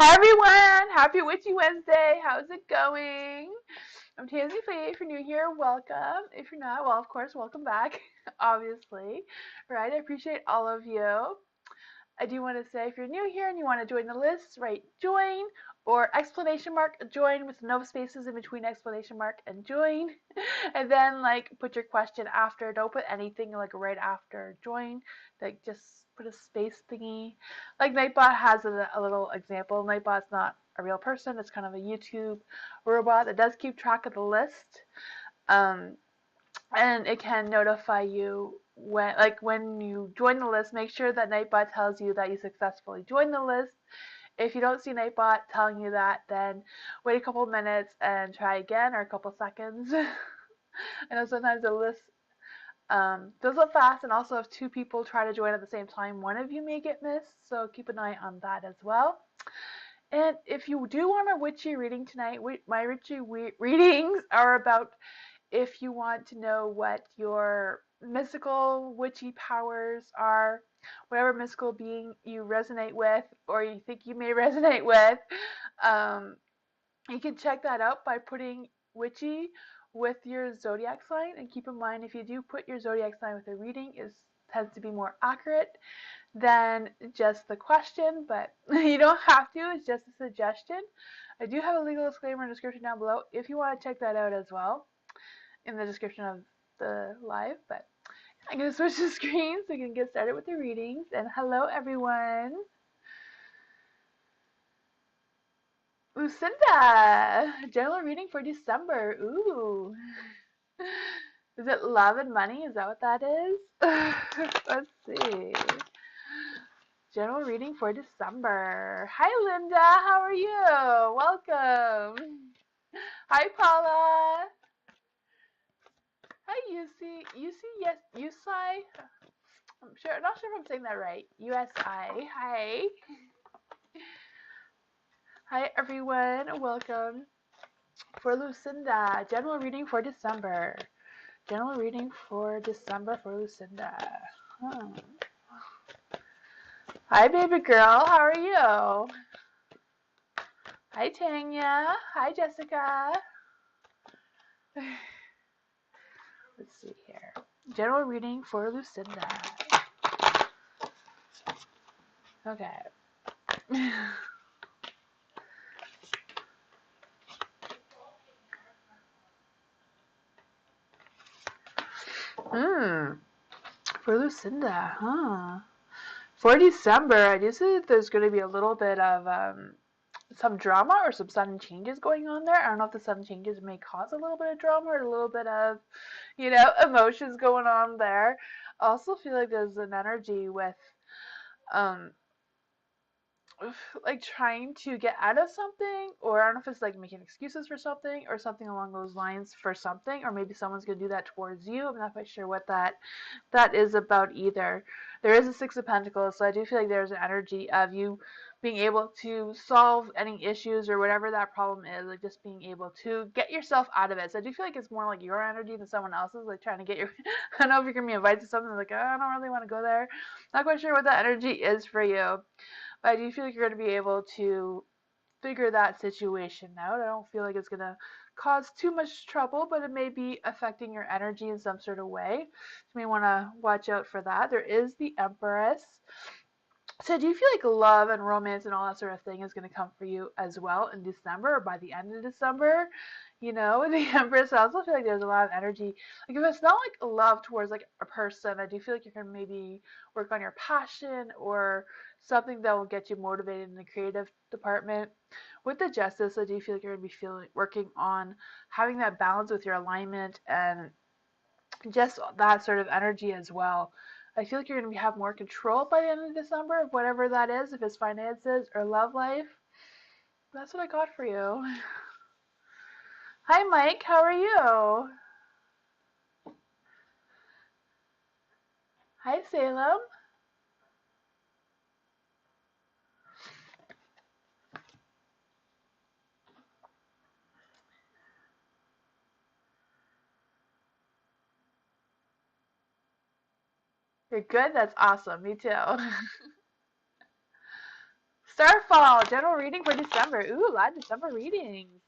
Hi everyone! Happy Witchy Wednesday! How's it going? I'm Tansy Fae. If you're new here, welcome. If you're not, well, of course, welcome back. Obviously, right? I appreciate all of you. I do want to say if you're new here and you want to join the list, write join or exclamation mark join with no spaces in between exclamation mark and join. And then put your question after. Don't put anything like right after join. Like just put a space thingy. Like Nightbot has a little example. Nightbot's not a real person. It's kind of a YouTube robot that does keep track of the list. Um, and it can notify you when you join the list. Make sure that Nightbot tells you that you successfully joined the list. If you don't see Nightbot telling you that, then wait a couple minutes and try again, or a couple seconds. I know sometimes the list goes up fast, and also if two people try to join at the same time, one of you may get missed, so keep an eye on that as well. And if you do want a witchy reading tonight, my witchy readings are about if you want to know what your mystical witchy powers are, whatever mystical being you resonate with or you think you may resonate with, um, you can check that out by putting witchy with your zodiac sign. And keep in mind, if you do put your zodiac sign with a reading, it tends to be more accurate than just the question, but you don't have to. It's just a suggestion. I do have a legal disclaimer and description down below if you want to check that out as well in the description of the live. But I'm going to switch the screen so we can get started with the readings. And hello, everyone. Lucinda, general reading for December. Ooh. Is it love and money? Is that what that is? Let's see. General reading for December. Hi, Linda. How are you? Welcome. Hi, Paula. Hi, Yusi. Yusi, yes, Yusai. I'm not sure if I'm saying that right. USI. Hi. Hi, everyone. Welcome for Lucinda. General reading for December. General reading for December for Lucinda. Huh. Hi, baby girl. How are you? Hi, Tanya. Hi, Jessica. Let's see here. General reading for Lucinda. Okay. For Lucinda, huh? For December, I do see that there's going to be a little bit of some drama or some sudden changes going on there. I don't know if the sudden changes may cause a little bit of drama or a little bit of, emotions going on there. I also feel like there's an energy with um, like trying to get out of something, or I don't know if it's like making excuses for something or something along those lines for something, or maybe someone's gonna do that towards you. I'm not quite sure what that is about either. There is a Six of Pentacles, so I do feel like there's an energy of you being able to solve any issues or whatever that problem is, like just being able to get yourself out of it. So I do feel like it's more like your energy than someone else's, like trying to get your I don't know if you're gonna be invited to something like, oh, I don't really want to go there. Not quite sure what that energy is for you. But I do feel like you're going to be able to figure that situation out. I don't feel like it's going to cause too much trouble, but it may be affecting your energy in some sort of way. You may want to watch out for that. There is the Empress. So do you feel like love and romance and all that sort of thing is going to come for you as well in December or by the end of December? The Empress, I also feel like there's a lot of energy. Like if it's not like love towards like a person, I do feel like you can maybe work on your passion or something that will get you motivated in the creative department. With the Justice, I do feel like you're going to be working on having that balance with your alignment and just that sort of energy as well. I feel like you're going to have more control by the end of December of whatever that is, if it's finances or love life. That's what I got for you. Hi, Mike. How are you? Hi, Salem. You're good? That's awesome. Me too. Starfall, general reading for December. Ooh, a lot of December readings.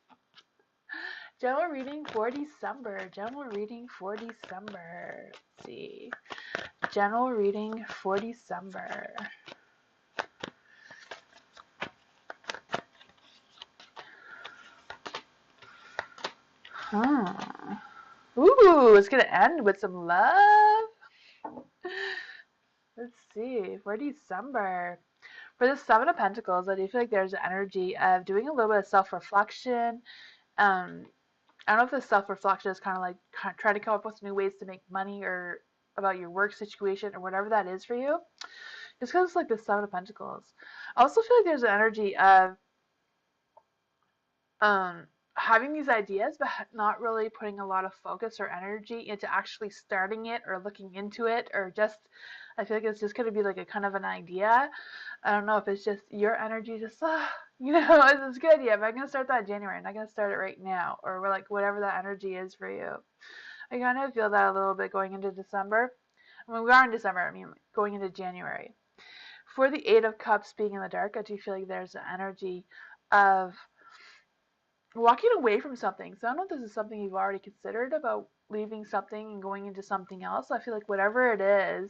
General reading for December. General reading for December. Let's see. General reading for December. Ooh, it's gonna end with some love. Let's see. For December. For the Seven of Pentacles, I do feel like there's an energy of doing a little bit of self-reflection. I don't know if this self-reflection is kind of like trying to come up with new ways to make money or about your work situation or whatever that is for you. Just because it's like the Seven of Pentacles. I also feel like there's an energy of having these ideas but not really putting a lot of focus or energy into actually starting it or looking into it, or just I feel like it's just going to be like a kind of an idea. I don't know if it's just your energy just it's a good idea, but I'm going to start that in January. I'm not going to start it right now, or like whatever that energy is for you. I kind of feel that a little bit going into December. I mean, we are in December. I mean, going into January. For the Eight of Cups being in the dark, I do feel like there's an energy of walking away from something. So I don't know if this is something you've already considered about leaving something and going into something else. I feel like whatever it is,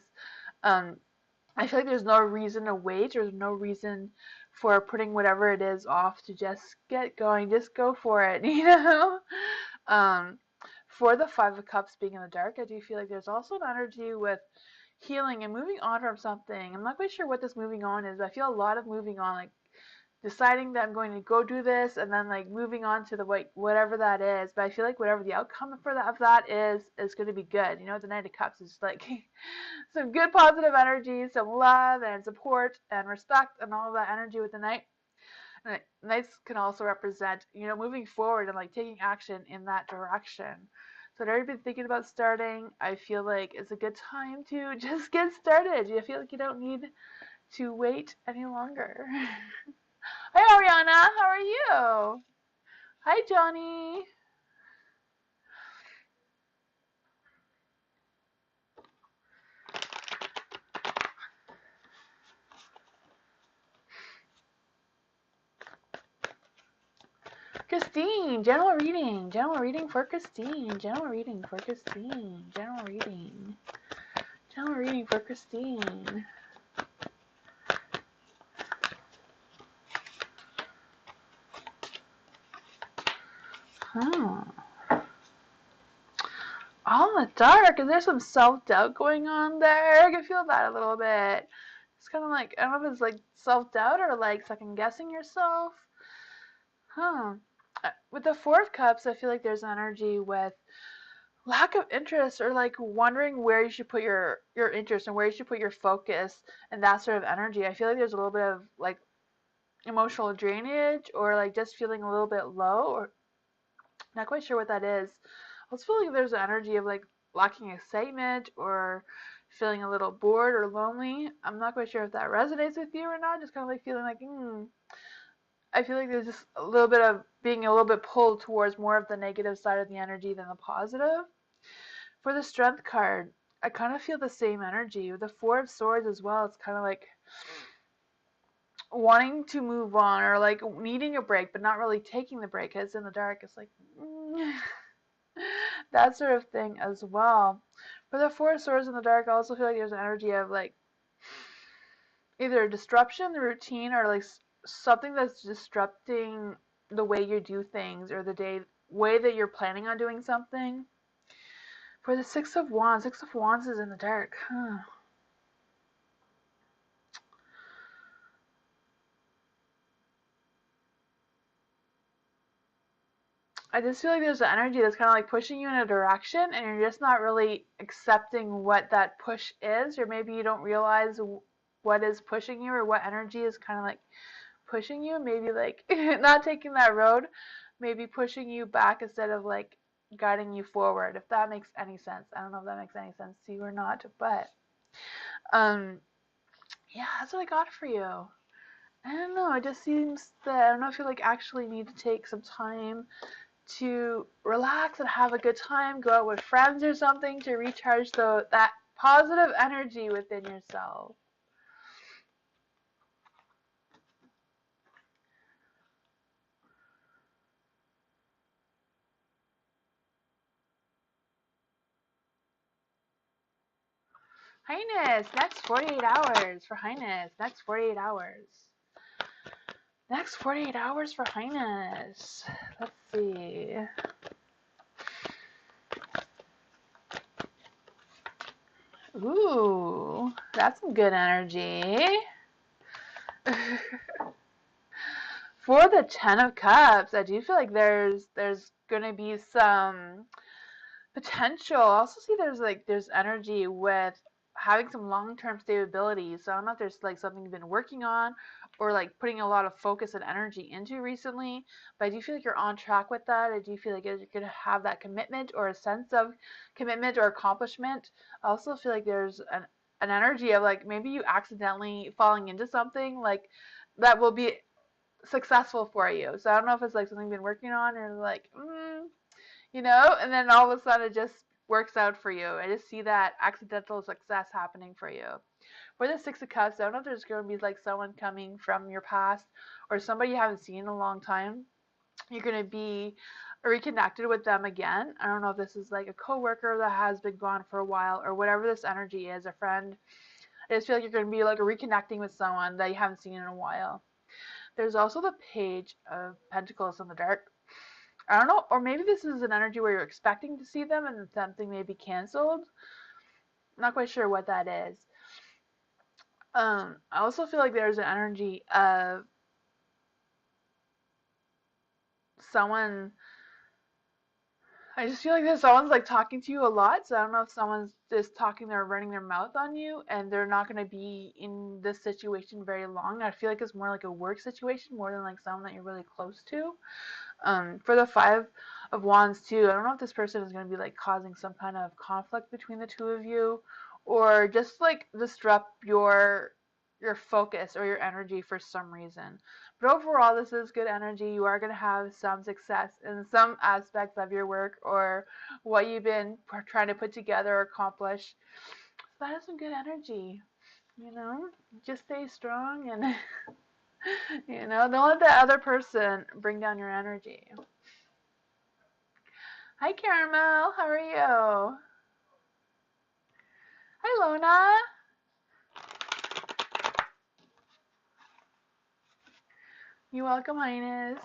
I feel like there's no reason to wait. There's no reason for putting whatever it is off to just get going. Just go for it, For the Five of Cups being in the dark, I do feel like there's also an energy with healing and moving on from something. I'm not quite sure what this moving on is, but I feel a lot of moving on, like deciding that I'm going to go do this and then like moving on to the whatever that is. But I feel like whatever the outcome for that is going to be good. The Knight of Cups is like some good positive energy, some love and support and respect and all of that energy with the Knight. And Knights can also represent, moving forward and like taking action in that direction. So I've already been thinking about starting. I feel like it's a good time to just get started. You feel like you don't need to wait any longer. Hi, Ariana. How are you? Hi, Johnny. Christine, general reading. General reading for Christine. General reading for Christine. General reading. General reading for Christine. All in the dark. Is there some self-doubt going on there? I can feel that a little bit. It's kind of like, I don't know if it's like self-doubt or like second-guessing yourself. With the Four of Cups, I feel like there's energy with lack of interest or like wondering where you should put your interest and where you should put your focus and that sort of energy. I feel like there's a little bit of like emotional drainage or like just feeling a little bit low, or not quite sure what that is. I also feel like there's an energy of like lacking excitement or feeling a little bored or lonely. I'm not quite sure if that resonates with you or not. Just kind of like feeling like, I feel like there's just a little bit of being a little bit pulled towards more of the negative side of the energy than the positive. For the Strength card, I kind of feel the same energy. With the Four of Swords as well, it's kind of like wanting to move on or like needing a break but not really taking the break because in the dark it's like that sort of thing as well. For the Four of Swords in the dark, I also feel like there's an energy of like either a disruption in the routine or like something that's disrupting the way you do things or the way that you're planning on doing something. For the Six of Wands is in the dark. I just feel like there's an energy that's kind of like pushing you in a direction and you're just not really accepting what that push is, or maybe you don't realize what is pushing you or what energy is kind of like pushing you. Maybe like not taking that road, maybe pushing you back instead of like guiding you forward, if that makes any sense. I don't know if that makes any sense to you or not, but yeah, that's what I got for you. I don't know, it just seems that I don't know if you like actually need to take some time to relax and have a good time, go out with friends or something to recharge that positive energy within yourself. Highness, next 48 hours for Highness. Next 48 hours. Next 48 hours for Highness. Let's see. Ooh, that's some good energy. For the Ten of Cups, I do feel like there's going to be some potential. I also see there's energy with having some long-term stability. So I don't know if there's like something you've been working on or like putting a lot of focus and energy into recently, but I do feel like you're on track with that. I do feel like you're going to have that commitment or a sense of commitment or accomplishment. I also feel like there's an energy of like maybe you accidentally falling into something like that will be successful for you. So I don't know if it's like something you've been working on or like, and then all of a sudden it just works out for you. I just see that accidental success happening for you. For the Six of Cups, I don't know if there's going to be like someone coming from your past or somebody you haven't seen in a long time. You're going to be reconnected with them again. I don't know if this is like a coworker that has been gone for a while or whatever this energy is, a friend. I just feel like you're going to be like reconnecting with someone that you haven't seen in a while. There's also the Page of Pentacles in the dark. I don't know, or maybe this is an energy where you're expecting to see them and something may be canceled. I'm not quite sure what that is. I also feel like there's an energy of someone. I just feel like there's someone's like talking to you a lot, so I don't know if someone's just talking, they're running their mouth on you, and they're not going to be in this situation very long. I feel like it's more like a work situation more than like someone that you're really close to. For the Five of Wands too, I don't know if this person is going to be like causing some kind of conflict between the two of you, or just like disrupt your focus or your energy for some reason. But overall, this is good energy. You are going to have some success in some aspects of your work or what you've been trying to put together or accomplish. That is some good energy. Just stay strong and don't let the other person bring down your energy. Hi, Caramel. How are you? Hi, Lona. You're welcome, Highness.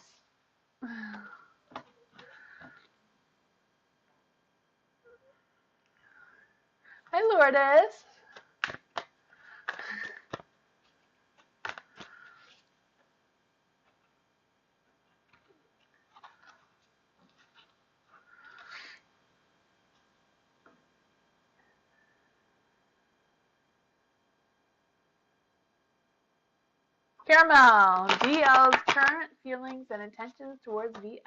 Hi, Lourdes. Caramel. DL's current feelings and intentions towards VF.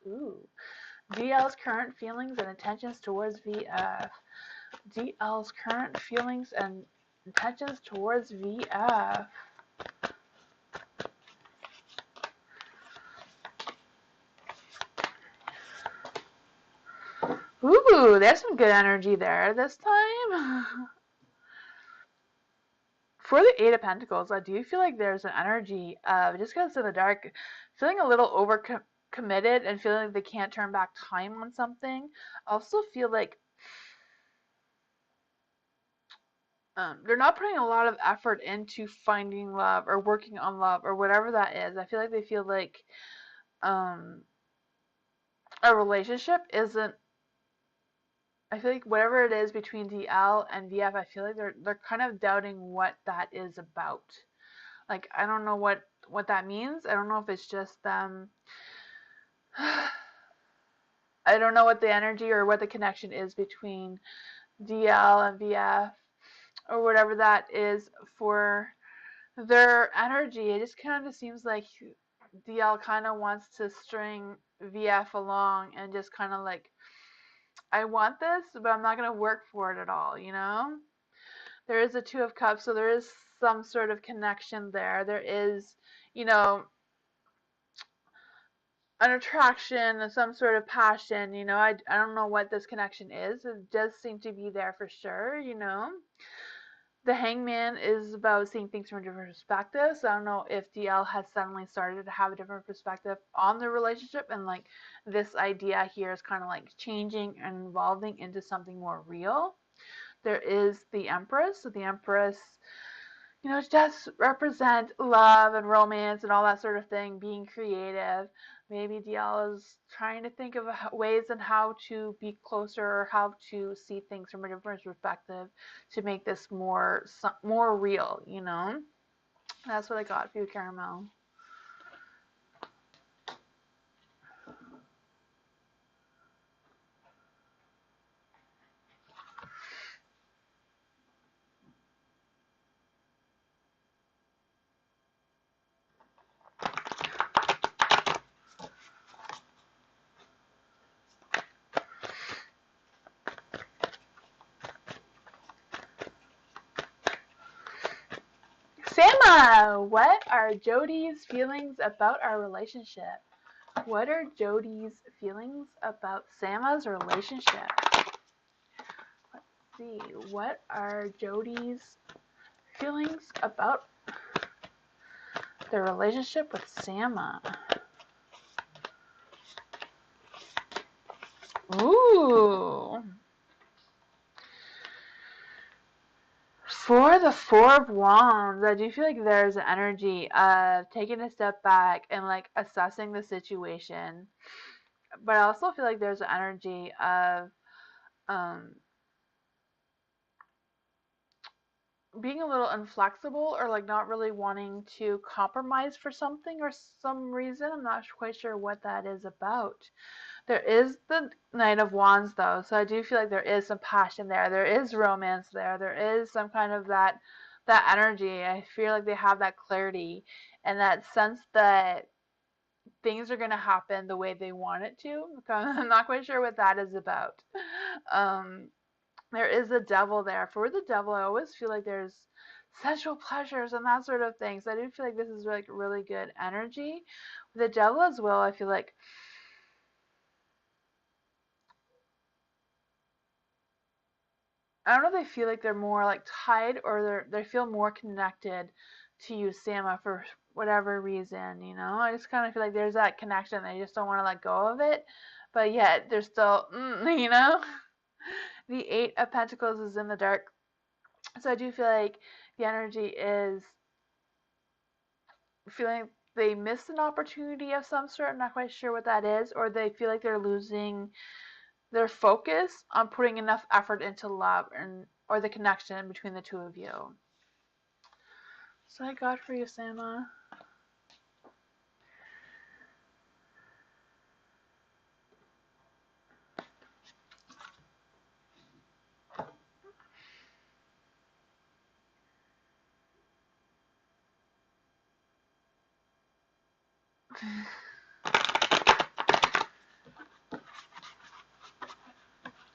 Ooh. DL's current feelings and intentions towards VF. DL's current feelings and intentions towards VF. Ooh, there's some good energy there this time. For the Eight of Pentacles, I do feel like there's an energy of, just because it's in the dark, feeling a little committed and feeling like they can't turn back time on something. I also feel like they're not putting a lot of effort into finding love or working on love or whatever that is. I feel like they feel like a relationship isn't. I feel like whatever it is between DL and VF, I feel like they're kind of doubting what that is about. Like, I don't know what that means. I don't know if it's just them. I don't know what the energy or what the connection is between DL and VF or whatever that is for their energy. It just kind of seems like DL kind of wants to string VF along and just kind of like, I want this, but I'm not going to work for it at all, There is a Two of Cups, so there is some sort of connection there. There is, an attraction and some sort of passion, I don't know what this connection is. It does seem to be there for sure, The Hangman is about seeing things from a different perspective. So I don't know if DL has suddenly started to have a different perspective on the relationship, and like this idea here is kind of like changing and evolving into something more real. there is the Empress. So the Empress, you know, it does represent love and romance and all that sort of thing, being creative. Maybe DL is trying to think of ways on how to be closer or how to see things from a different perspective to make this more real, you know? That's what I got for you, Caramel. Sama, what are Jody's feelings about our relationship? What are Jody's feelings about Sama's relationship? Let's see. What are Jody's feelings about the relationship with Sama? Ooh. For the Four of Wands, I do feel like there's an energy of taking a step back and like assessing the situation. But I also feel like there's an energy of being a little inflexible or like not really wanting to compromise for something or some reason. I'm not quite sure what that is about. There is the Knight of Wands though, so I do feel like there is some passion there. There is romance there. There is some kind of that energy. I feel like they have that clarity and that sense that things are going to happen the way they want it to. I'm not quite sure what that is about. There is a devil there. For the devil, I always feel like there's sensual pleasures and that sort of thing. So I do feel like this is like really good energy. With the devil as well, I feel like I don't know if they feel like they're more like tied or they feel more connected to you, Sama, for whatever reason, you know? I just kind of feel like there's that connection. They just don't want to let go of it, but yet they're still, you know? The Eight of Pentacles is in the dark. So I do feel like the energy is feeling they missed an opportunity of some sort. I'm not quite sure what that is, or they feel like they're losing their focus on putting enough effort into love and or the connection between the two of you. So I got for you, Sama.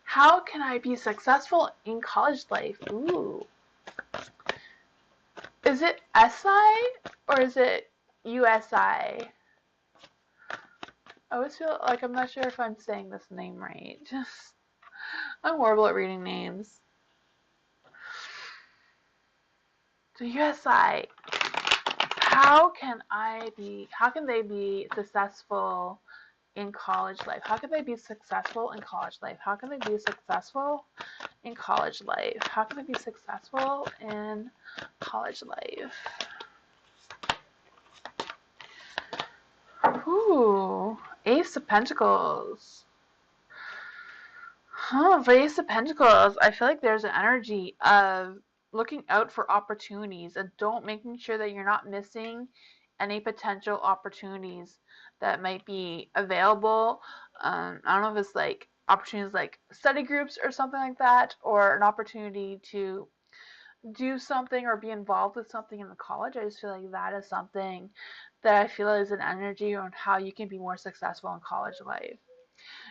How can I be successful in college life? Ooh. Is it SI or is it USI? I always feel like I'm not sure if I'm saying this name right. I'm horrible at reading names. So USI, how can they be successful in college life? How can they be successful in college life? How can they be successful in college life? How can they be successful in college life? Ooh, Ace of Pentacles. For Ace of Pentacles, I feel like there's an energy of looking out for opportunities and making sure that you're not missing any potential opportunities that might be available. I don't know if it's like opportunities like study groups or something like that, or an opportunity to do something or be involved with something in the college. I just feel like that is something that I feel is an energy on how you can be more successful in college life.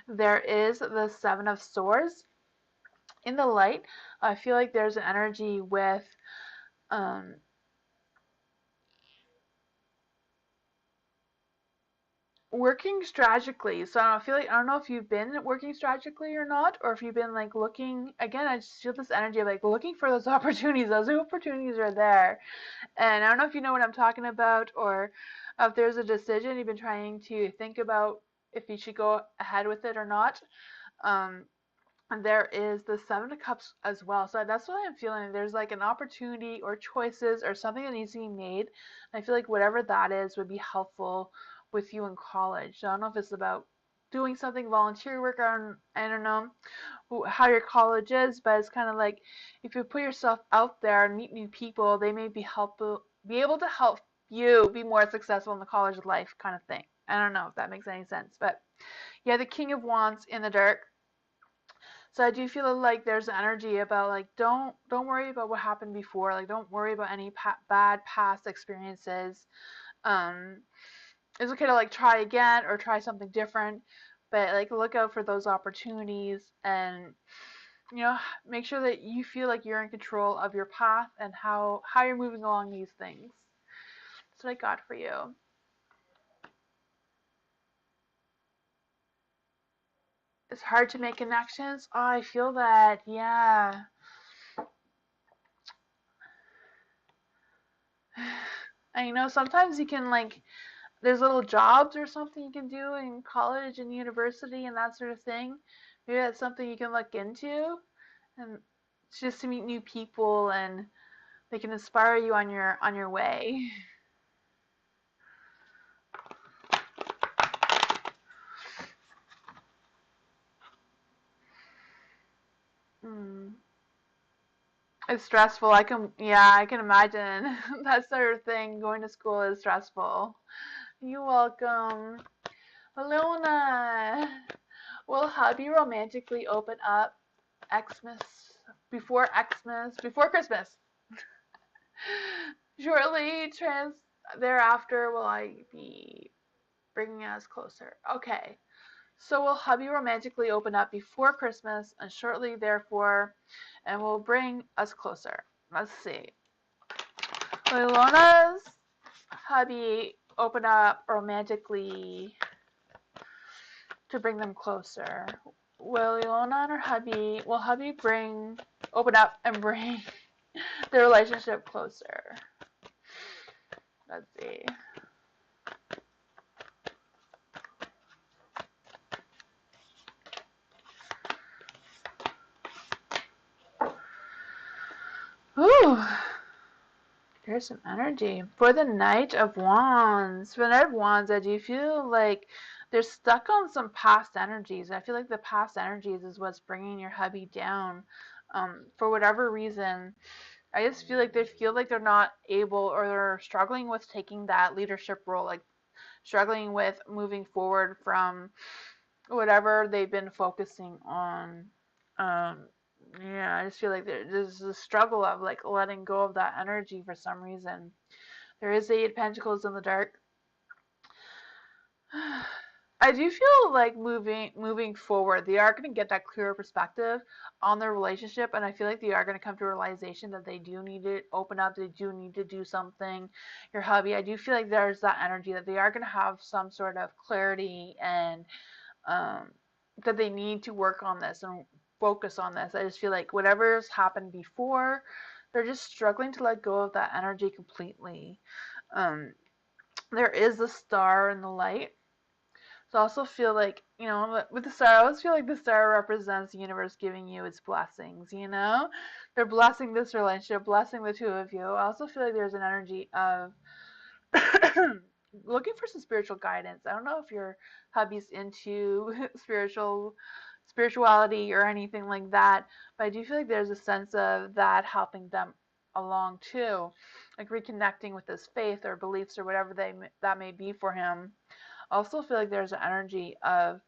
There is the Seven of Swords in the light. I feel like there's an energy with working strategically. So I feel like I don't know if you've been working strategically or not, or if you've been like looking again. I just feel this energy of like looking for those opportunities. Those opportunities are there, and I don't know if you know what I'm talking about, or if there's a decision you've been trying to think about if you should go ahead with it or not. And there is the Seven of Cups as well. So that's what I'm feeling. There's like an opportunity or choices or something that needs to be made. And I feel like whatever that is would be helpful with you in college. So I don't know if it's about doing something volunteer work. I don't know how your college is, but it's kind of like if you put yourself out there and meet new people, they may be able to help you be more successful in the college life kind of thing. I don't know if that makes any sense, but yeah, the King of Wands in the dark. So I do feel like there's energy about like don't worry about what happened before. Like don't worry about any bad past experiences. Um, it's okay to like try again or try something different, but like look out for those opportunities and you know make sure that you feel like you're in control of your path and how you're moving along these things. That's what I got for you. It's hard to make connections. Oh, I feel that. Yeah. I know sometimes you can like there's little jobs or something you can do in college and university and that sort of thing. Maybe that's something you can look into and it's just to meet new people and they can inspire you on your way. Mm. It's stressful. I can imagine that sort of thing. Going to school is stressful. You're welcome. Alona, will hubby romantically open up Xmas before Christmas? Shortly thereafter will I be bringing us closer. Okay. So will hubby romantically open up before Christmas and shortly therefore and will bring us closer. Let's see. Will Ilona's hubby open up romantically to bring them closer? Will Ilona and her hubby open up and bring the relationship closer? Let's see. Ooh, there's some energy. For the Knight of Wands. For the Knight of Wands, I do feel like they're stuck on some past energies. I feel like the past energies is what's bringing your hubby down. For whatever reason, I just feel like they're not able or they're struggling with taking that leadership role, like struggling with moving forward from whatever they've been focusing on. Um, yeah, I just feel like there's a struggle of like letting go of that energy for some reason. There is the Eight of Pentacles in the dark. I do feel like moving forward, they are going to get that clearer perspective on their relationship, and I feel like they are going to come to a realization that they do need to open up, they do need to do something. Your hubby, I do feel like there's that energy that they are going to have some sort of clarity and um, that they need to work on this and focus on this. I just feel like whatever's happened before, they're just struggling to let go of that energy completely. Um, there is the star and the light. So I also feel like, with the star, I always feel like the star represents the universe giving you its blessings, you know? They're blessing this relationship, blessing the two of you. I also feel like there's an energy of looking for some spiritual guidance. I don't know if your hubby's into spirituality or anything like that, but I do feel like there's a sense of that helping them along too, like reconnecting with his faith or beliefs or whatever that may be for him. I also feel like there's an energy of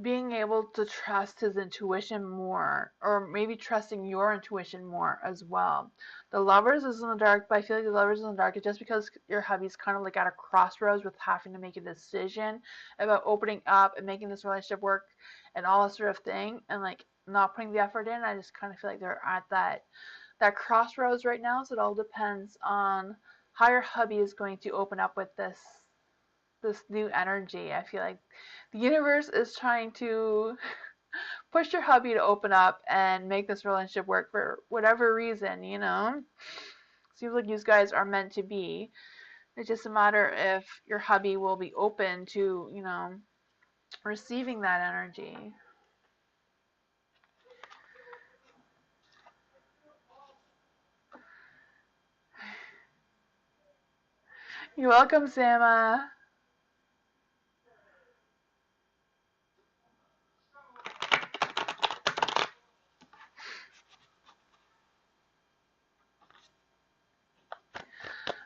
being able to trust his intuition more, or maybe trusting your intuition more as well. The lovers is in the dark, but I feel like the lovers in the dark is just because your hubby's kind of like at a crossroads with having to make a decision about opening up and making this relationship work and all this sort of thing, and like not putting the effort in. I just kind of feel like they're at that crossroads right now. So it all depends on how your hubby is going to open up with this new energy. I feel like the universe is trying to push your hubby to open up and make this relationship work for whatever reason, you know? Seems like you guys are meant to be. It's just a matter if your hubby will be open to, receiving that energy. You're welcome, Sama.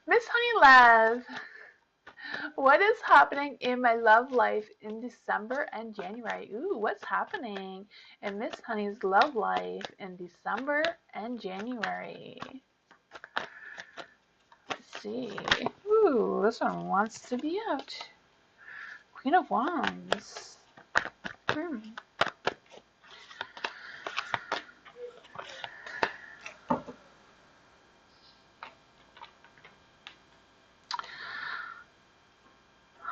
Miss Honeylove, what is happening in my love life in December and January? Ooh, what's happening in Miss Honey's love life in December and January? Let's see. Ooh, this one wants to be out. Queen of Wands.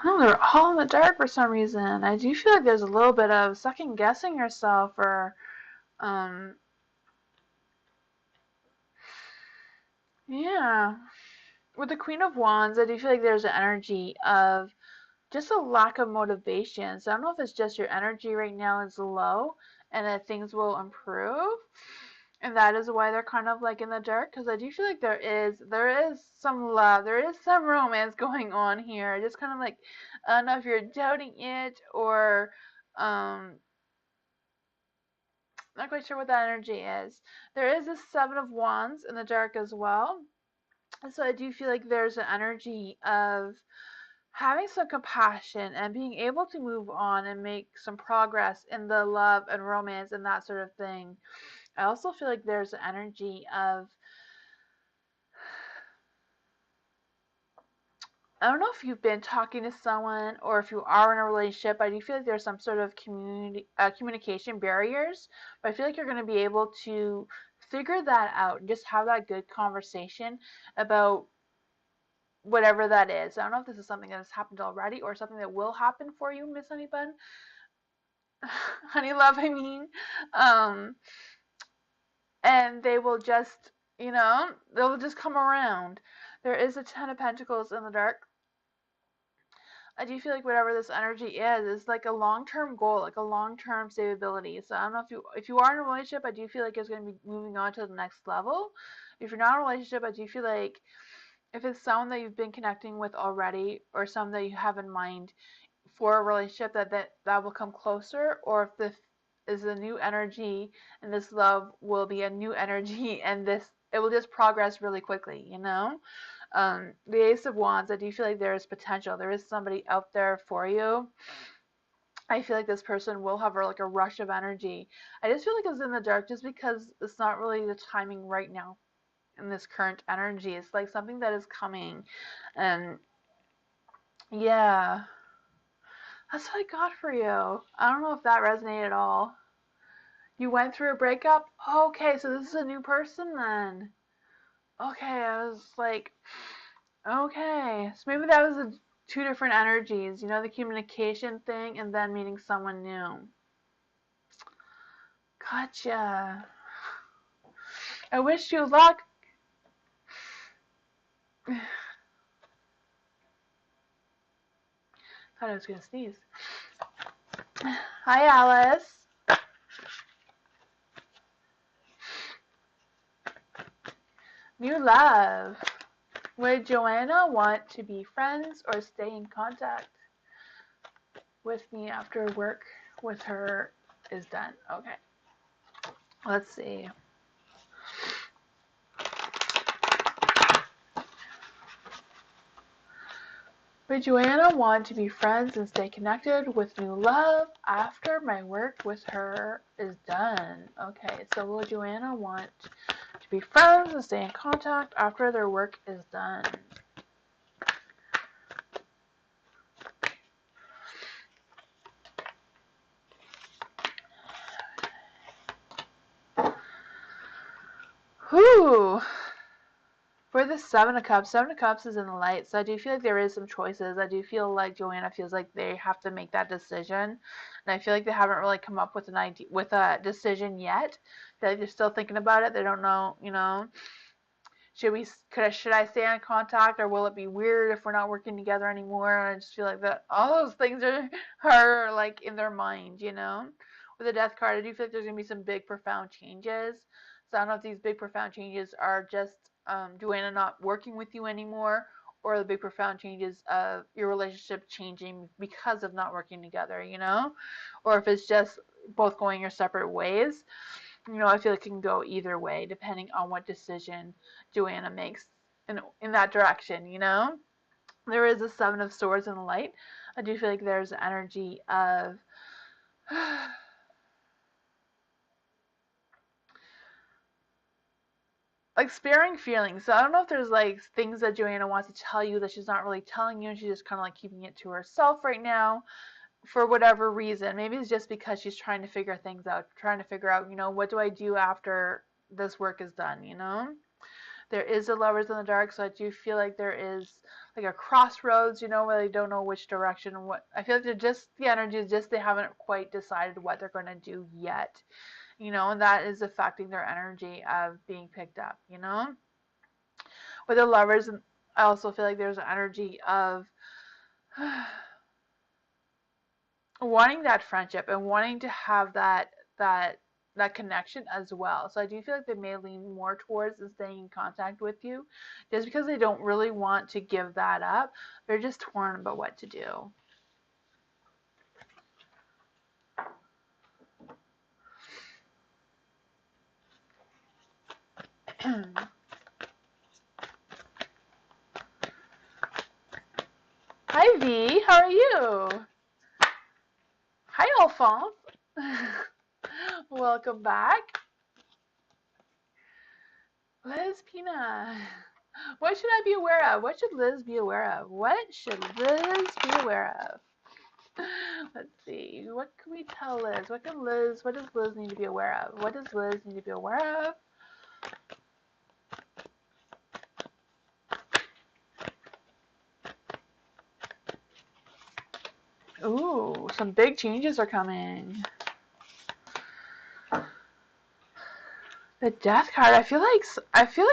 Oh, they're all in the dark for some reason. I do feel like there's a little bit of second guessing yourself, or yeah. With the Queen of Wands, I do feel like there's an energy of just a lack of motivation. So I don't know if it's just your energy right now is low and that things will improve. And that is why they're kind of like in the dark, because I do feel like there is some love, there is some romance going on here. Just kind of like, I don't know if you're doubting it, or not quite sure what that energy is. There is a Seven of Wands in the dark as well. And so I do feel like there's an energy of having some compassion and being able to move on and make some progress in the love and romance and that sort of thing. I also feel like there's an energy of, I don't know if you've been talking to someone or if you are in a relationship. I do feel like there's some sort of communication barriers, but I feel like you're going to be able to figure that out and just have that good conversation about whatever that is. I don't know if this is something that has happened already or something that will happen for you, Miss Honeybun. Honeylove, I mean. And they will just, they'll just come around. There is a Ten of Pentacles in the dark. I do feel like whatever this energy is like a long-term goal, like a long-term stability. So I don't know if you are in a relationship, I do feel like it's going to be moving on to the next level. If you're not in a relationship, I do feel like if it's someone that you've been connecting with already or someone that you have in mind for a relationship, that will come closer, or if this is a new energy and this love will be a new energy and it will just progress really quickly, the Ace of Wands, I do feel like there is potential. There is somebody out there for you. I feel like this person will have like a rush of energy. I just feel like it's in the dark just because it's not really the timing right now in this current energy. It's like something that is coming. And yeah, that's what I got for you. I don't know if that resonated at all. You went through a breakup? Okay, so this is a new person then. Okay, I was like, okay. So maybe that was two different energies, the communication thing and then meeting someone new. Gotcha. I wish you luck. Thought I was gonna sneeze. Hi, Alice. New love. Would Joanna want to be friends or stay in contact with me after work with her is done? Okay. Let's see. Would Joanna want to be friends and stay connected with new love after my work with her is done? Okay, so will Joanna want to be friends and stay in contact after their work is done? Whew. For the Seven of Cups is in the light, so I do feel like there is some choices. I do feel like Joanna feels like they have to make that decision, and I feel like they haven't really come up with an idea, with a decision yet. They're still thinking about it. They don't know, should I stay in contact, or will it be weird if we're not working together anymore? And I just feel like that all those things are like in their mind, you know. With the death card, I do feel like there's gonna be some big profound changes. So I don't know if these big profound changes are just Joanna not working with you anymore, or the big profound changes of your relationship changing because of not working together, you know, or if it's just both going your separate ways. You know, I feel like it can go either way depending on what decision Joanna makes in that direction, you know? There is a Seven of Swords in the light. I do feel like there's energy of like sparing feelings. So I don't know if there's like things that Joanna wants to tell you that she's not really telling you, and she's just kind of like keeping it to herself right now for whatever reason. Maybe it's just because she's trying to figure things out, trying to figure out, you know, what do I do after this work is done, you know? There is a Lovers in the Dark, so I do feel like there is like a crossroads, you know, where they don't know which direction and what. I feel like they're just, the energy is just they haven't quite decided what they're going to do yet, you know, and that is affecting their energy of being picked up, you know. With the Lovers, I also feel like there's an energy of wanting that friendship and wanting to have that connection as well. So I do feel like they may lean more towards staying in contact with you just because they don't really want to give that up. They're just torn about what to do. Hi V, how are you? Hi Alphonse. Welcome back. Liz Pina. What should I be aware of? What should Liz be aware of? What should Liz be aware of? Let's see. What can we tell Liz? What does Liz need to be aware of? What does Liz need to be aware of? Ooh, some big changes are coming. The Death card, I feel like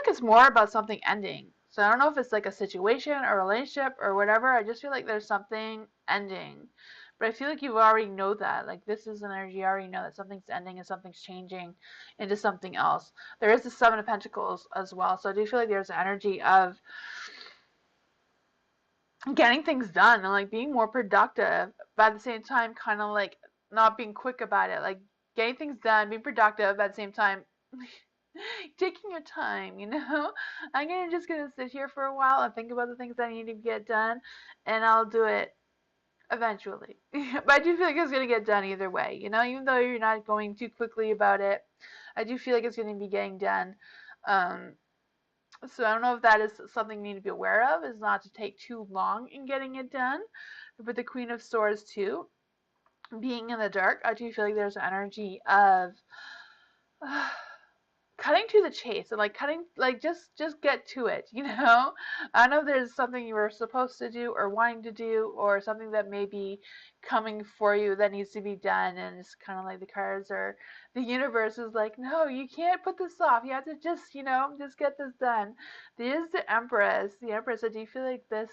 it's more about something ending. So I don't know if it's like a situation or a relationship or whatever. I just feel like there's something ending. But I feel like you already know that. Like this is an energy, you already know that something's ending and something's changing into something else. There is the Seven of Pentacles as well. So I do feel like there's an energy of getting things done and like being more productive, but at the same time kind of like not being quick about it. Like getting things done, being productive at the same time taking your time, you know. I'm just gonna sit here for a while and think about the things I need to get done, and I'll do it eventually. But I do feel like it's gonna get done either way, you know. Even though you're not going too quickly about it, I do feel like it's gonna be getting done. So I don't know if that is something you need to be aware of, is not to take too long in getting it done. But the Queen of Swords too, being in the dark, I do feel like there's an energy of cutting to the chase and just get to it, you know. I know there's something you were supposed to do or wanting to do, or something that may be coming for you that needs to be done, and it's kind of like the universe is like, no, you can't put this off, you have to just, you know, just get this done. There's the Empress. I do feel like this,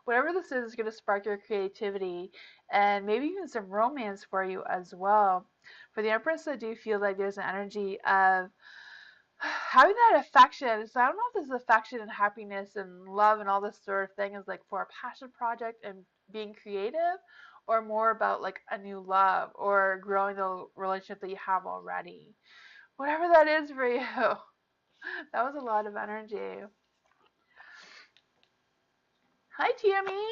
whatever this is going to spark your creativity and maybe even some romance for you as well. For the Empress, I do feel like there's an energy of having that affection. So I don't know if this is affection and happiness and love and all this sort of thing is like for a passion project and being creative, or more about like a new love or growing the relationship that you have already. Whatever that is for you. That was a lot of energy. Hi, Tammy.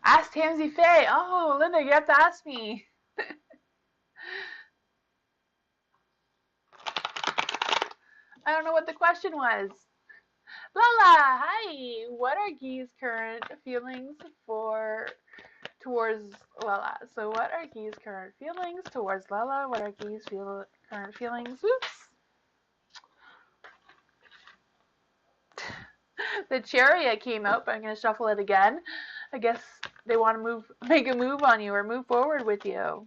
Ask Tamsy Fae. Oh, Linda, you have to ask me. I don't know what the question was. Lala, hi. What are Guy's current feelings towards Lala? So what are Guy's current feelings towards Lala? What are Guy's current feelings? Oops. The Chariot came out, but I'm going to shuffle it again. I guess they want to make a move on you or move forward with you.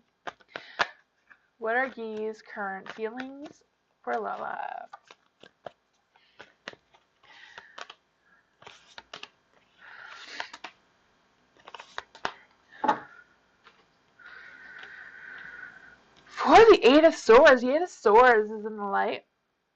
What are Guy's current feelings for Lila? For the Eight of Swords is in the light.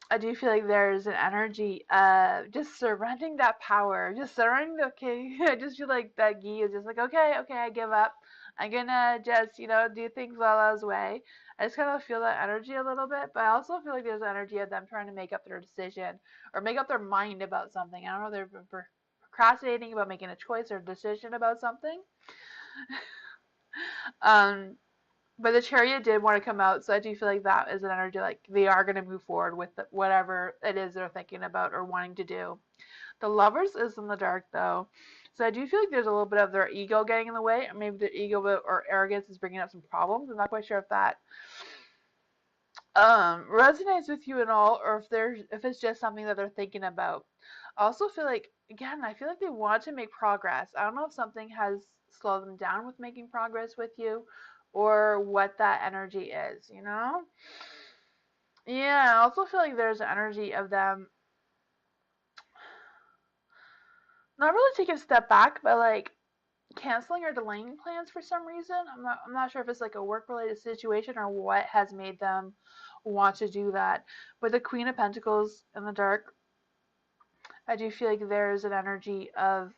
I do feel like there's an energy of just surrendering that power, just surrendering the, okay, I just feel like that Guy is just like, okay, I give up. I'm gonna just, do things Lala's way. I just kind of feel that energy a little bit, but I also feel like there's energy of them trying to make up their decision or make up their mind about something. I don't know, they're procrastinating about making a choice or decision about something. But the Chariot did want to come out, so I do feel like that is an energy like they are going to move forward with whatever it is they're thinking about or wanting to do. The Lovers is in the dark though, so I do feel like there's a little bit of their ego getting in the way, or maybe their ego or arrogance is bringing up some problems. I'm not quite sure if that resonates with you at all, or if it's just something that they're thinking about. I also feel like, again, I feel like they want to make progress. I don't know if something has slowed them down with making progress with you, or what that energy is, Yeah, I also feel like there's an energy of them not really taking a step back, but like canceling or delaying plans for some reason. I'm not sure if it's like a work related situation or what has made them want to do that. With the Queen of Pentacles in the dark, I do feel like there's an energy of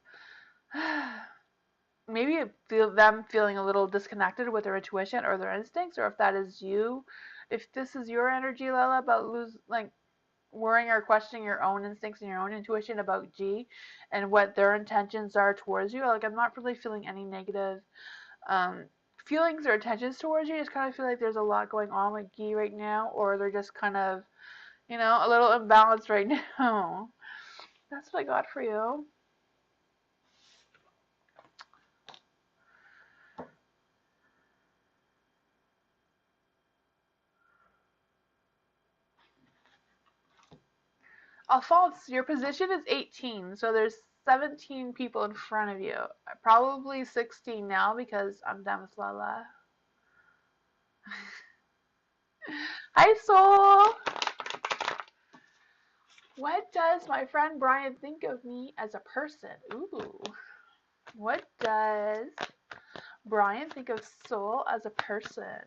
maybe them feeling a little disconnected with their intuition or their instincts, or if that is you, if this is your energy, Lila, about worrying or questioning your own instincts and your own intuition about G and what their intentions are towards you. Like, I'm not really feeling any negative feelings or intentions towards you. I just kind of feel like there's a lot going on with G right now, or they're just kind of, a little imbalanced right now. That's what I got for you. Alphonse, your position is 18, so there's 17 people in front of you. Probably 16 now because I'm done with Lala. Hi, Soul! What does my friend Brian think of me as a person? Ooh. What does Brian think of Soul as a person?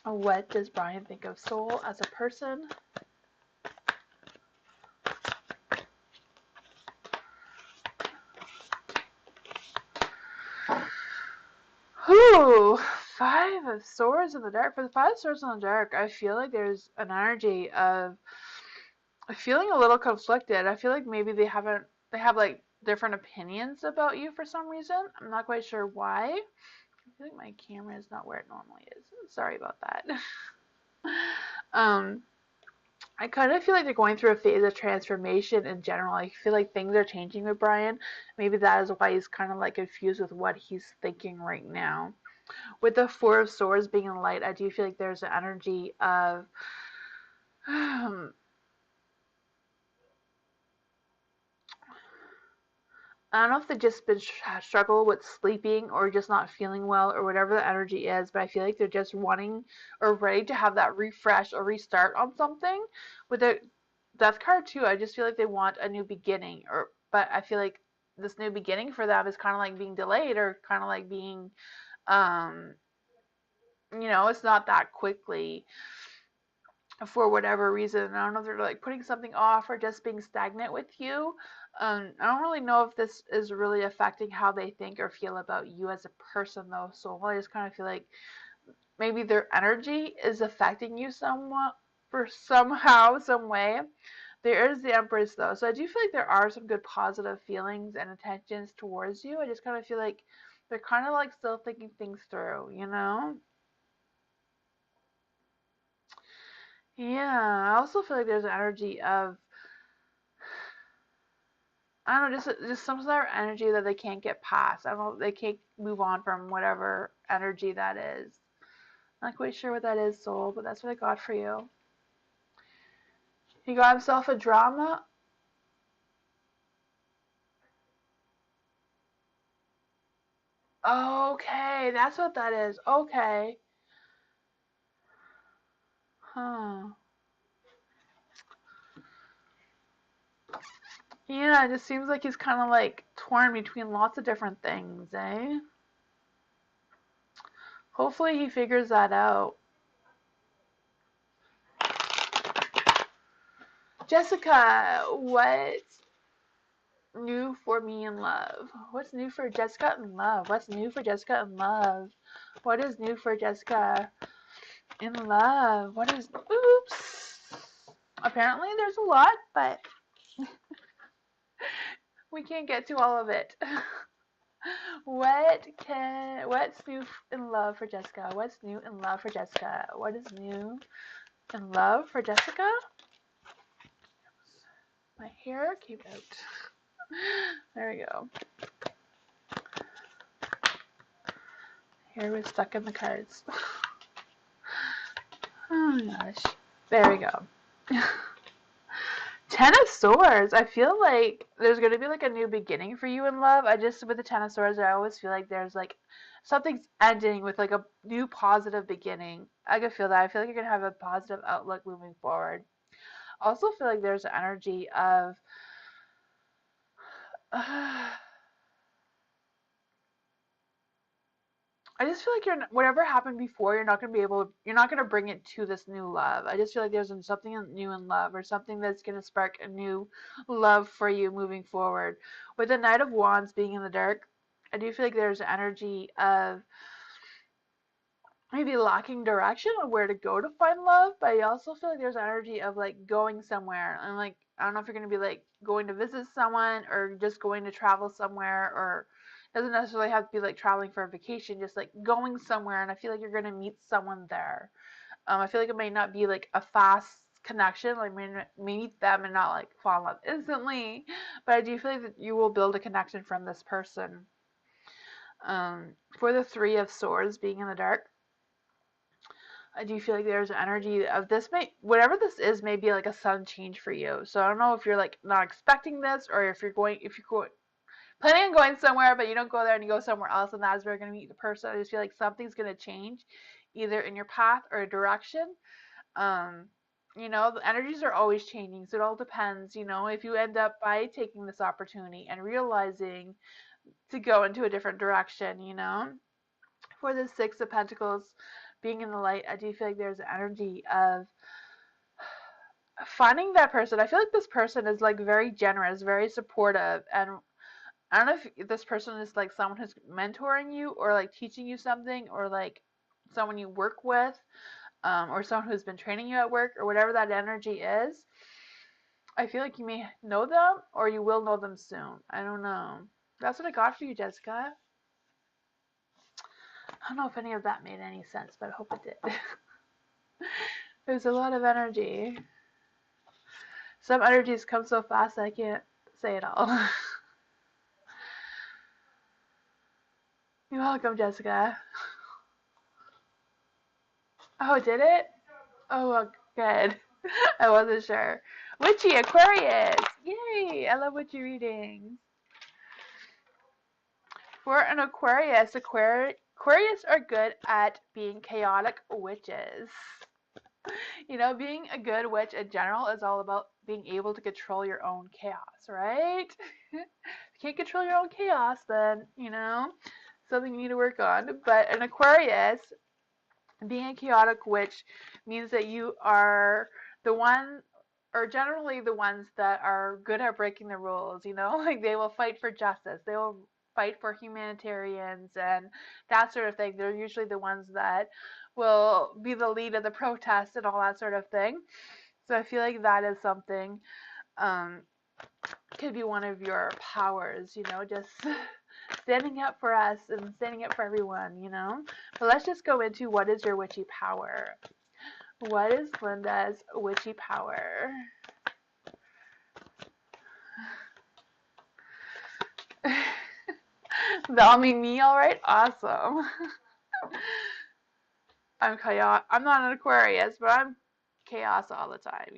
What does Brian think of Soul as a person? Ooh, Five of Swords in the dark. For the Five of Swords in the dark, I feel like there's an energy of feeling a little conflicted. I feel like maybe they have like different opinions about you for some reason. I'm not quite sure why. I feel like my camera is not where it normally is. Sorry about that. I kind of feel like they're going through a phase of transformation in general. I feel like things are changing with Brian. Maybe that is why he's kind of like confused with what he's thinking right now. With the Four of Swords being in light, I do feel like there's an energy of I don't know if they've just been struggle with sleeping or just not feeling well or whatever the energy is, but I feel like they're just wanting or ready to have that refresh or restart on something. With the Death card too, I just feel like they want a new beginning, but I feel like this new beginning for them is kind of like being delayed or kind of like being, um, it's not that quickly for whatever reason. I don't know if they're like putting something off or just being stagnant with you. I don't really know if this is really affecting how they think or feel about you as a person though. So I just kind of feel like maybe their energy is affecting you somewhat for somehow, some way. There is the Empress though. So I do feel like there are some good positive feelings and intentions towards you. I just kind of feel like they're kind of like still thinking things through, Yeah, I also feel like there's an energy of I don't know, just some sort of energy that they can't get past. I don't know, they can't move on from whatever energy that is. Not quite sure what that is, Soul, but that's what I got for you. He got himself a drama. Okay, that's what that is. Okay. Huh. Yeah, it just seems like he's kind of like torn between lots of different things, eh? Hopefully he figures that out. Jessica, what's new for me in love? What's new for Jessica in love? What's new for Jessica in love? What is new for Jessica in love? What is. Oops. Apparently there's a lot, but we can't get to all of it. What's new in love for Jessica? What's new in love for Jessica? What is new in love for Jessica? My hair came out. There we go. Hair was stuck in the cards. Oh my gosh. There we go. Ten of Swords. I feel like there's going to be like a new beginning for you in love. With the Ten of Swords, I always feel like there's like something's ending with like a new positive beginning. I can feel that. I feel like you're going to have a positive outlook moving forward. I also feel like there's an energy of I just feel like whatever happened before, you're not gonna bring it to this new love. I just feel like there's something new in love, or something that's gonna spark a new love for you moving forward. With the Knight of Wands being in the dark, I do feel like there's energy of maybe lacking direction on where to go to find love, but I also feel like there's energy of like going somewhere, and like I don't know if you're gonna be like going to visit someone or just going to travel somewhere, or it doesn't necessarily have to be like traveling for a vacation, just like going somewhere, and I feel like you're gonna meet someone there. I feel like it may not be like a fast connection, like meet them and not like fall in love instantly, but I do feel like that you will build a connection from this person. For the Three of Swords being in the dark, I do feel like there's an energy of whatever this is may be like a sudden change for you. So I don't know if you're like not expecting this, or if you're planning on going somewhere, but you don't go there and you go somewhere else, and that's where you're gonna meet the person. I just feel like something's gonna change, either in your path or direction. Um, the energies are always changing, so it all depends. If you end up by taking this opportunity and realizing to go into a different direction. For the Six of Pentacles being in the light, I do feel like there's an energy of finding that person. I feel like this person is like very generous, very supportive, and I don't know if this person is like someone who's mentoring you or like teaching you something, or like someone you work with, or someone who's been training you at work, or whatever that energy is. I feel like you may know them, or you will know them soon. I don't know. That's what I got for you, Jessica. I don't know if any of that made any sense, but I hope it did. There's a lot of energy. Some energies come so fast I can't say it all. You're welcome, Jessica. Oh, did it? Oh, well, good. I wasn't sure. Witchy Aquarius. Yay! I love witchy readings. For an Aquarius, Aquarius are good at being chaotic witches. Being a good witch in general is all about being able to control your own chaos, right? If you can't control your own chaos, then, something you need to work on. But an Aquarius, being a chaotic witch, means that you are the one, or generally the ones that are good at breaking the rules, like they will fight for justice. They will fight for humanitarians and that sort of thing. They're usually the ones that will be the lead of the protest and all that sort of thing. So I feel like that is something, could be one of your powers, just standing up for us and standing up for everyone, But let's just go into what is your witchy power. What is Linda's witchy power? That'll mean me, all right? Awesome. I'm chaos. I'm not an Aquarius, but I'm chaos all the time,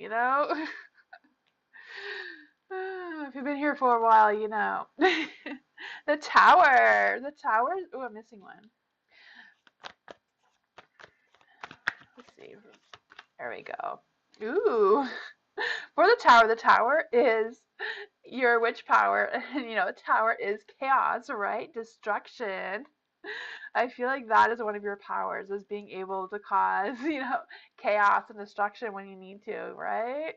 If you've been here for a while, you know. The Tower. The Tower. Oh, I'm missing one. Let's see. There we go. Ooh. For the Tower is your witch power. And, you know, Tower is chaos, right? Destruction. I feel like that is one of your powers, is being able to cause, you know, chaos and destruction when you need to, right?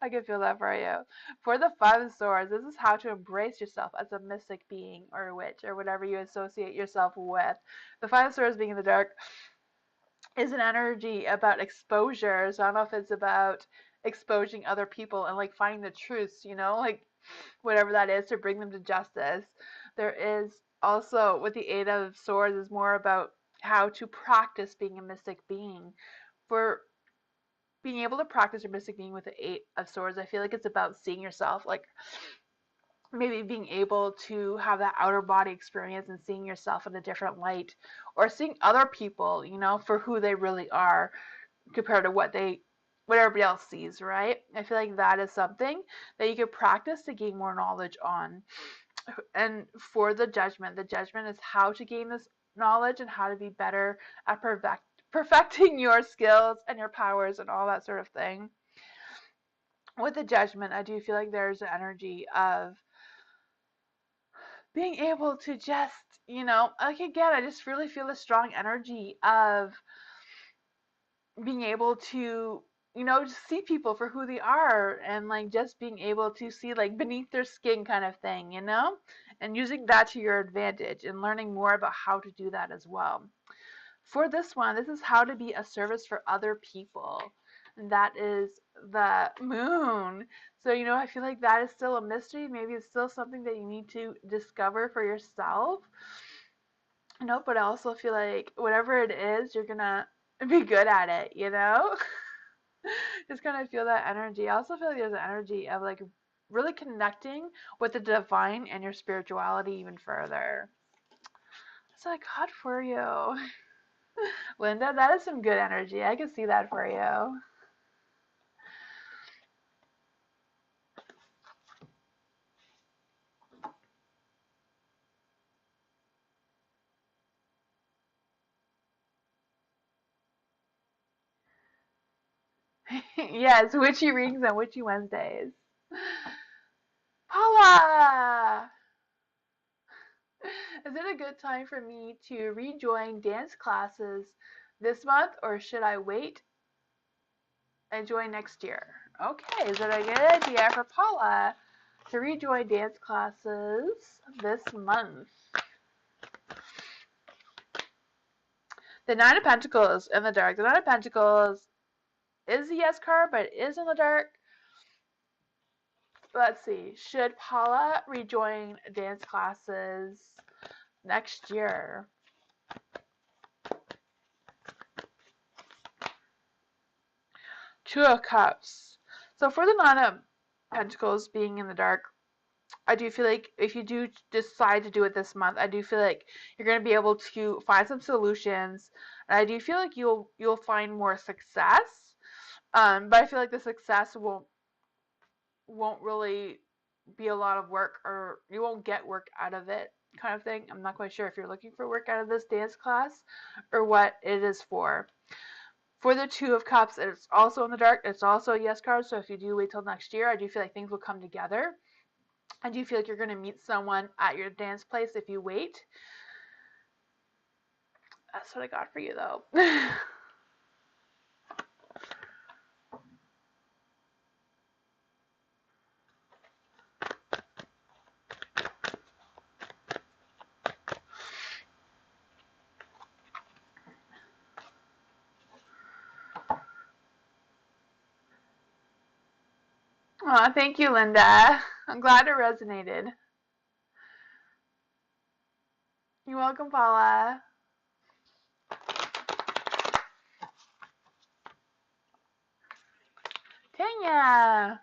I can feel that for you. For the Five of Swords, this is how to embrace yourself as a mystic being or a witch or whatever you associate yourself with. The Five of Swords being in the dark is an energy about exposure. So I don't know if it's about exposing other people and like finding the truths, you know, like whatever that is, to bring them to justice. There is also, with the Eight of Swords, is more about how to practice being a mystic being. For being able to practice your mystic being with the Eight of Swords, I feel like it's about seeing yourself, like maybe being able to have that outer body experience and seeing yourself in a different light, or seeing other people, you know, for who they really are compared to what everybody else sees, right? I feel like that is something that you could practice to gain more knowledge on. And for the Judgment is how to gain this knowledge and how to be better at perfecting your skills and your powers and all that sort of thing. With the Judgment, I do feel like there's an energy of being able to just, you know, like again, I just really feel a strong energy of being able to, you know, just see people for who they are, and like just being able to see like beneath their skin kind of thing, you know, and using that to your advantage and learning more about how to do that as well. For this one, this is how to be a service for other people. And that is the Moon. So, you know, I feel like that is still a mystery. Maybe it's still something that you need to discover for yourself. No, but I also feel like whatever it is, you're gonna be good at it, you know? Just kind of feel that energy. I also feel like there's an energy of like really connecting with the divine and your spirituality even further. So I got for you. Linda, that is some good energy. I can see that for you. Yes, witchy readings on Witchy Wednesdays. Paula! Is it a good time for me to rejoin dance classes this month, or should I wait and join next year? Okay, is it a good idea for Paula to rejoin dance classes this month? The Nine of Pentacles in the dark. The Nine of Pentacles is the yes card, but it is in the dark. Let's see. Should Paula rejoin dance classes next year? Two of Cups. So for the Nine of Pentacles being in the dark, I do feel like if you do decide to do it this month, I do feel like you're going to be able to find some solutions, and I do feel like you'll find more success. But I feel like the success won't really be a lot of work, or you won't get work out of it, kind of thing. I'm not quite sure if you're looking for work out of this dance class or what it is for. For the Two of Cups, it's also in the dark. It's also a yes card. So if you do wait till next year, I do feel like things will come together. I do feel like you're going to meet someone at your dance place if you wait. That's what I got for you, though. Aw, thank you, Linda. I'm glad it resonated. You're welcome, Paula. Tanya.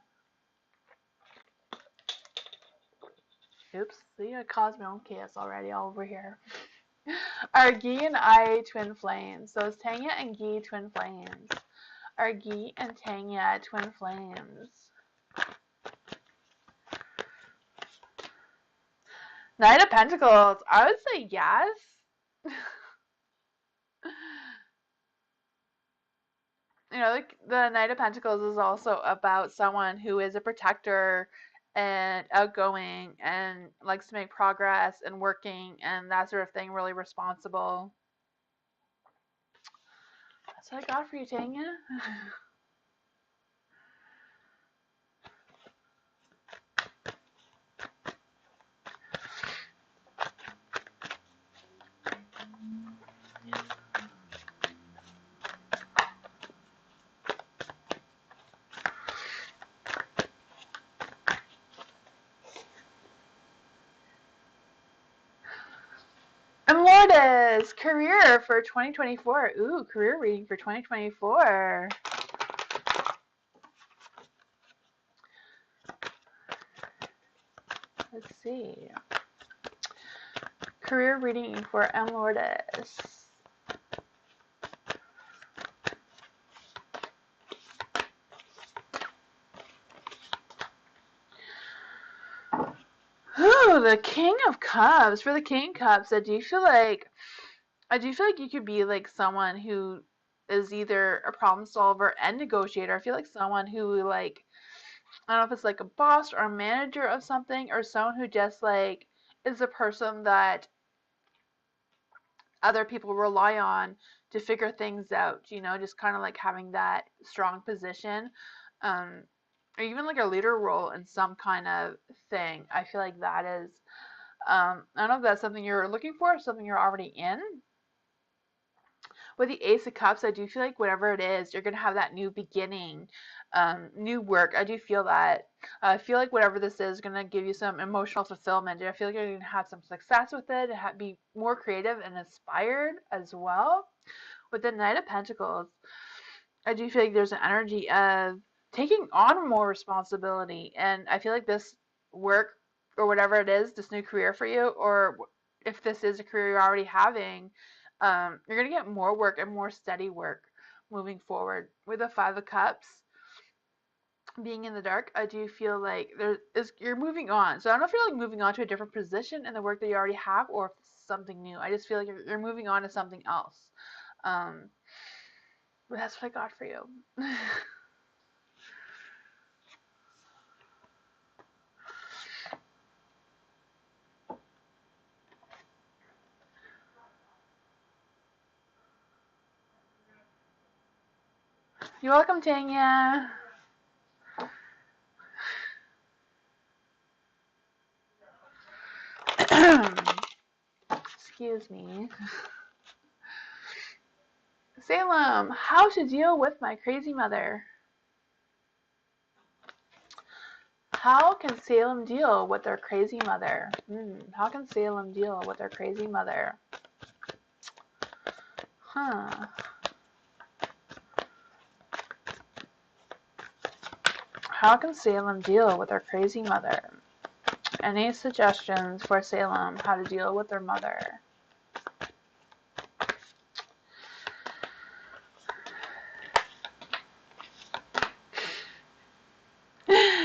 Oops, see, I caused my own chaos already all over here. Are Gi and I twin flames? So it's Tanya and Gi twin flames. Are Gi and Tanya twin flames? Knight of Pentacles. I would say yes. You know, the Knight of Pentacles is also about someone who is a protector and outgoing and likes to make progress and working and that sort of thing, really responsible. That's what I got for you, Tanya. And Lourdes, career for 2024. Ooh, career reading for 2024. Let's see. Career reading for M. Lourdes. Ooh, the King of Cups. For the King of Cups, I do feel like you could be like someone who is either a problem solver and negotiator. I feel like someone who like, I don't know if it's like a boss or a manager of something, or someone who just like is a person that other people rely on to figure things out, you know, just kind of like having that strong position, um, or even like a leader role in some kind of thing. I feel like that is, I don't know if that's something you're looking for or something you're already in. With the Ace of Cups, I do feel like whatever it is, you're gonna have that new beginning, new work. I do feel that. I feel like whatever this is gonna give you some emotional fulfillment. I feel like you're gonna have some success with it, and be more creative and inspired as well. With the Knight of Pentacles, I do feel like there's an energy of taking on more responsibility, and I feel like this work or whatever it is, this new career for you, or if this is a career you're already having, you're gonna get more work and more steady work moving forward. With the Five of Cups being in the dark, I do feel like you're moving on. So I don't know if you're like moving on to a different position in the work that you already have, or if it's something new. I just feel like you're moving on to something else. Um, but that's what I got for you. You're welcome, Tanya. Excuse me. Salem, how to deal with my crazy mother. How can Salem deal with their crazy mother? How can Salem deal with their crazy mother? Huh. How can Salem deal with their crazy mother? Any suggestions for Salem how to deal with their mother?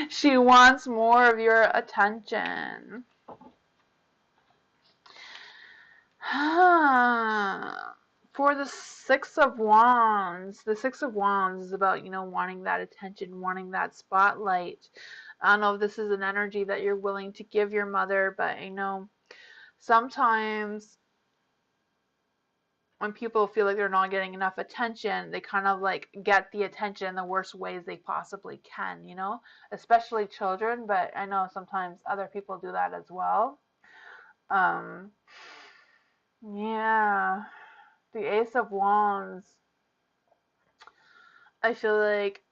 She wants more of your attention. For the Six of Wands, the Six of Wands is about, wanting that attention, wanting that spotlight. I don't know if this is an energy that you're willing to give your mother, but sometimes when people feel like they're not getting enough attention, they kind of like get the attention in the worst ways they possibly can, especially children, but I know sometimes other people do that as well. Um, yeah, the Ace of Wands, I feel like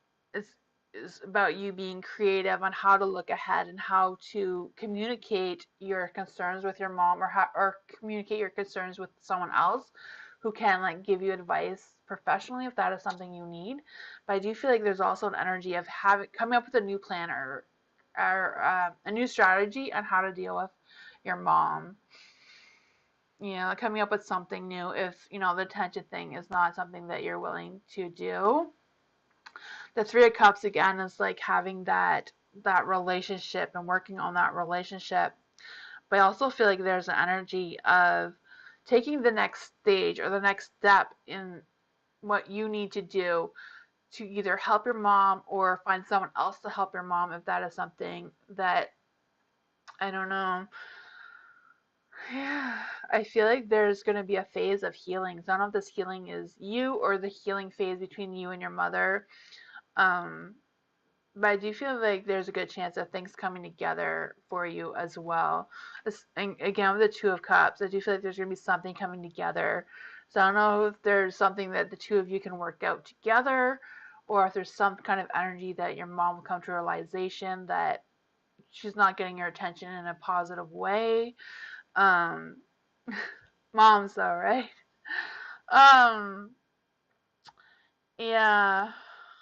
is about you being creative on how to look ahead and how to communicate your concerns with your mom, or communicate your concerns with someone else who can like give you advice professionally if that is something you need. But I do feel like there's also an energy of coming up with a new plan, or a new strategy on how to deal with your mom. Coming up with something new if the attention thing is not something that you're willing to do. The Three of Cups again is like having that relationship and working on that relationship. But I also feel like there's an energy of taking the next stage or the next step in what you need to do to either help your mom or find someone else to help your mom if that is something that, I don't know. Yeah, I feel like there's going to be a phase of healing. So I don't know if this healing is you or the healing phase between you and your mother. Um, but I do feel like there's a good chance of things coming together for you as well. And again, with the Two of Cups, I do feel like there's going to be something coming together. So I don't know if there's something that the two of you can work out together, or if there's some kind of energy that your mom will come to a realization that she's not getting your attention in a positive way. Um, Moms though, right? Um, yeah,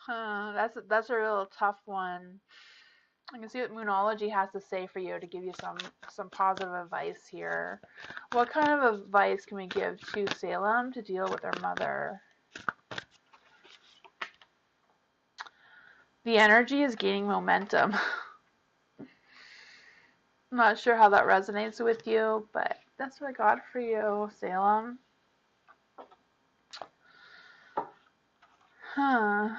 that's a real tough one. I can see what Moonology has to say for you to give you some positive advice here. What kind of advice can we give to Salem to deal with their mother? The energy is gaining momentum. I'm not sure how that resonates with you, but that's what I got for you, Salem. Huh.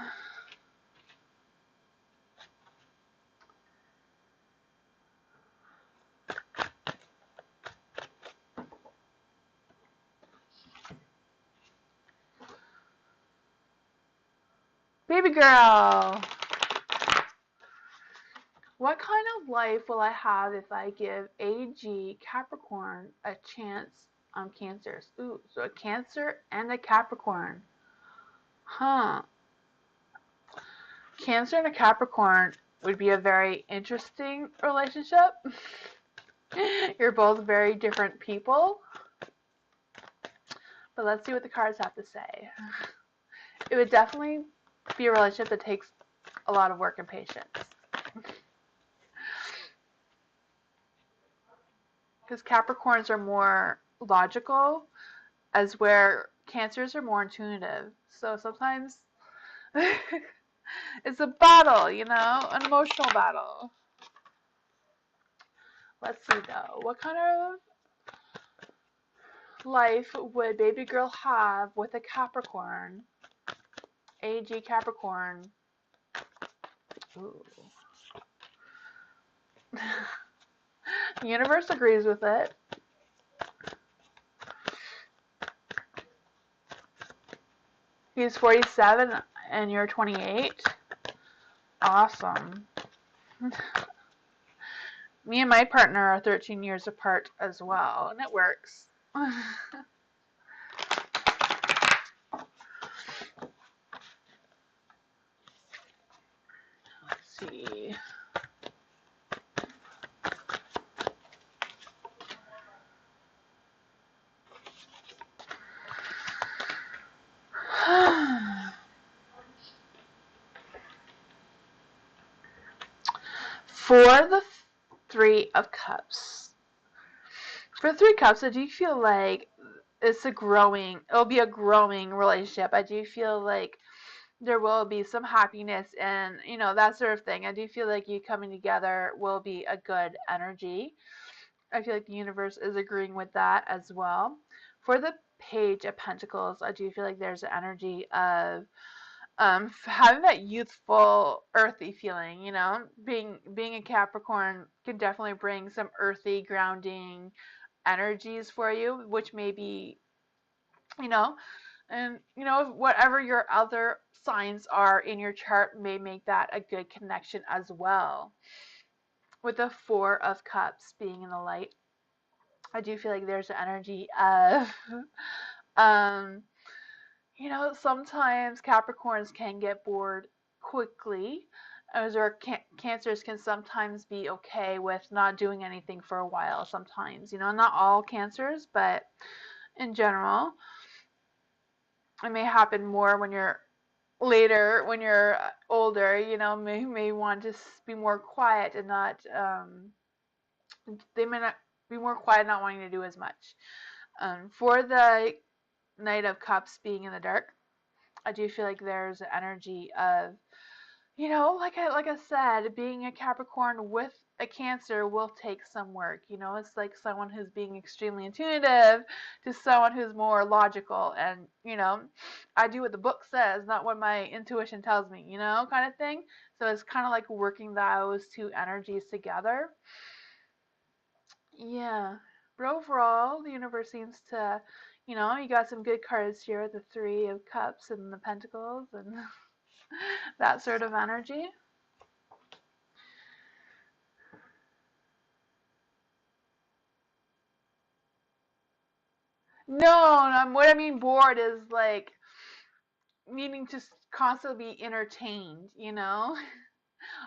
Baby girl. What kind of life will I have if I give AG Capricorn a chance on Cancers? Ooh, so a Cancer and a Capricorn. Huh. Cancer and a Capricorn would be a very interesting relationship. You're both very different people. But let's see what the cards have to say. It would definitely be a relationship that takes a lot of work and patience. Because Capricorns are more logical, as where Cancers are more intuitive. So sometimes it's a battle, you know, an emotional battle. Let's see though. What kind of life would baby girl have with a Capricorn? AG Capricorn. Ooh. The universe agrees with it. He's 47 and you're 28. Awesome. Me and my partner are 13 years apart as well, and it works. Let's see. For the Three of Cups. For the Three Cups, I do feel like it'll be a growing relationship. I do feel like there will be some happiness and, you know, that sort of thing. I do feel like you coming together will be a good energy. I feel like the universe is agreeing with that as well. For the Page of Pentacles, I do feel like there's an energy of having that youthful, earthy feeling. You know, being a Capricorn can definitely bring some earthy, grounding energies for you, which may be, you know, and you know, whatever your other signs are in your chart may make that a good connection as well. With the Four of Cups being in the light, I do feel like there's an energy of, um, you know, sometimes Capricorns can get bored quickly, as or Cancers can sometimes be okay with not doing anything for a while. Sometimes, you know, not all Cancers, but in general, it may happen more when you're later, when you're older. You know, may want to be more quiet and not. They may not be more quiet, not wanting to do as much. For the Knight of Cups being in the dark, I do feel like there's an energy of, you know, like I said, being a Capricorn with a Cancer will take some work. You know, it's like someone who's being extremely intuitive to someone who's more logical, and you know, I do what the book says, not what my intuition tells me, you know, kind of thing. So it's kind of like working those two energies together. Yeah. But overall, the universe seems to, you know, you got some good cards here, the Three of Cups and the Pentacles and that sort of energy. No, what I mean bored is like needing to constantly be entertained, you know?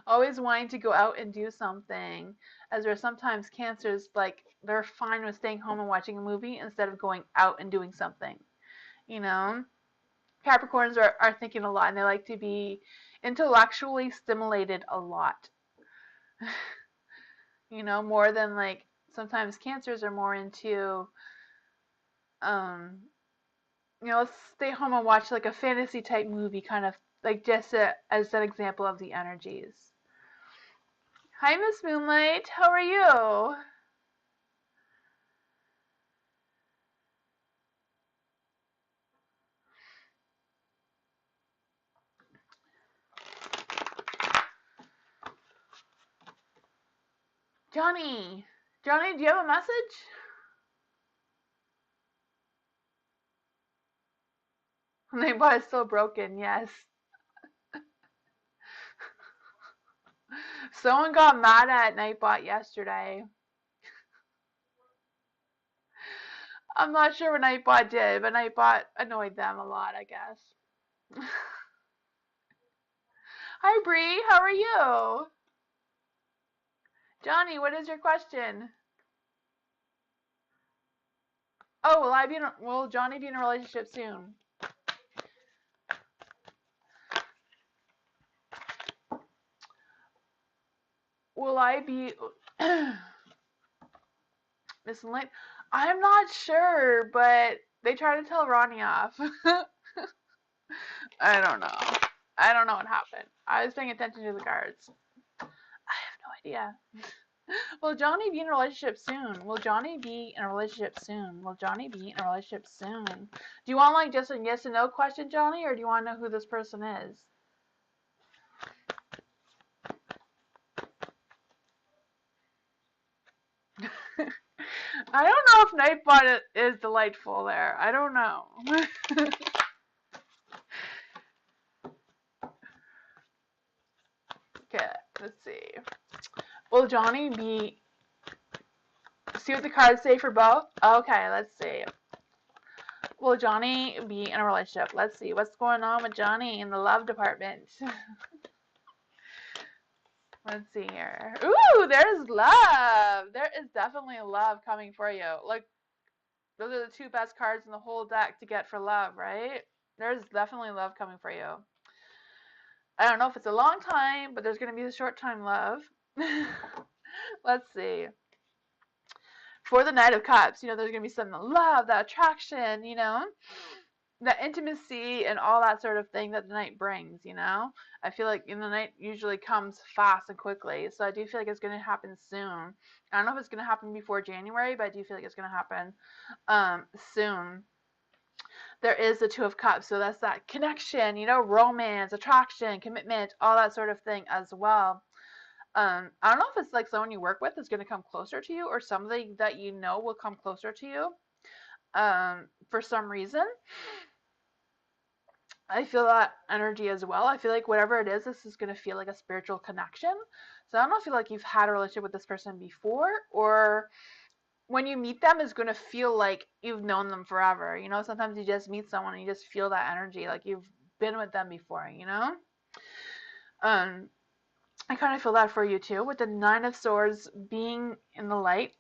Always wanting to go out and do something. As there are sometimes Cancers, like, they're fine with staying home and watching a movie instead of going out and doing something, you know? Capricorns are thinking a lot and they like to be intellectually stimulated a lot. You know, more than like sometimes Cancers are more into um you know, let's stay home and watch like a fantasy type movie, kind of like just as an example of the energies. Hi, Miss Moonlight. How are you? Johnny. Johnny, do you have a message? Nightbot is still broken, yes. Someone got mad at Nightbot yesterday. I'm not sure what Nightbot did, but Nightbot annoyed them a lot, I guess. Hi, Bree. How are you? Johnny, what is your question? Oh, will Johnny be in a relationship soon? Will I be Miss Lynn? I'm not sure, but they tried to tell Rodney off. I don't know. I don't know what happened. I was paying attention to the cards. I have no idea. Will Johnny be in a relationship soon? Will Johnny be in a relationship soon? Will Johnny be in a relationship soon? Do you want like just a yes and no question, Johnny, or do you want to know who this person is? I don't know if Nightbot is delightful there. I don't know. Okay, let's see. Will Johnny be... See what the cards say for both? Okay, let's see. Will Johnny be in a relationship? Let's see. What's going on with Johnny in the love department? Let's see here. Ooh, there's love. There is definitely love coming for you. Like, those are the two best cards in the whole deck to get for love, right? There's definitely love coming for you. I don't know if it's a long time, but there's going to be a short time love. Let's see. For the Knight of Cups, you know, there's going to be some love, that attraction, you know, that intimacy and all that sort of thing that the Knight brings, you know. I feel like the Knight usually comes fast and quickly, so I do feel like it's going to happen soon. I don't know if it's going to happen before January, but I do feel like it's going to happen soon. There is the Two of Cups, so that's that connection, you know, romance, attraction, commitment, all that sort of thing as well. I don't know if it's like someone you work with is going to come closer to you, or somebody that you know will come closer to you for some reason. I feel that energy as well. I feel like whatever it is, this is going to feel like a spiritual connection. So I don't feel like you've had a relationship with this person before, or when you meet them, it's going to feel like you've known them forever. You know, sometimes you just meet someone and you just feel that energy, like you've been with them before, you know? Um, I kind of feel that for you too, with the Nine of Swords being in the light.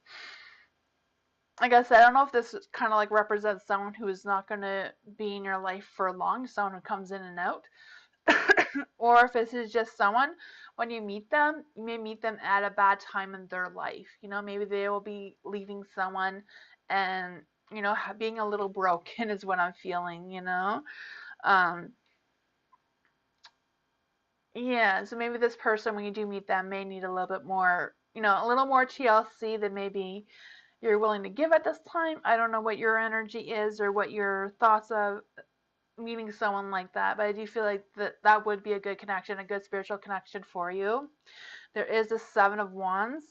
Like I said, I don't know if this kind of like represents someone who is not going to be in your life for long, someone who comes in and out, or if this is just someone, when you meet them, you may meet them at a bad time in their life. You know, maybe they will be leaving someone and, you know, being a little broken is what I'm feeling, you know? Um, yeah, so maybe this person, when you do meet them, may need a little bit more you know, a little more TLC than maybe you're willing to give at this time. I don't know what your energy is or what your thoughts of meeting someone like that, but I do feel like that would be a good connection, a good spiritual connection for you. There is a Seven of Wands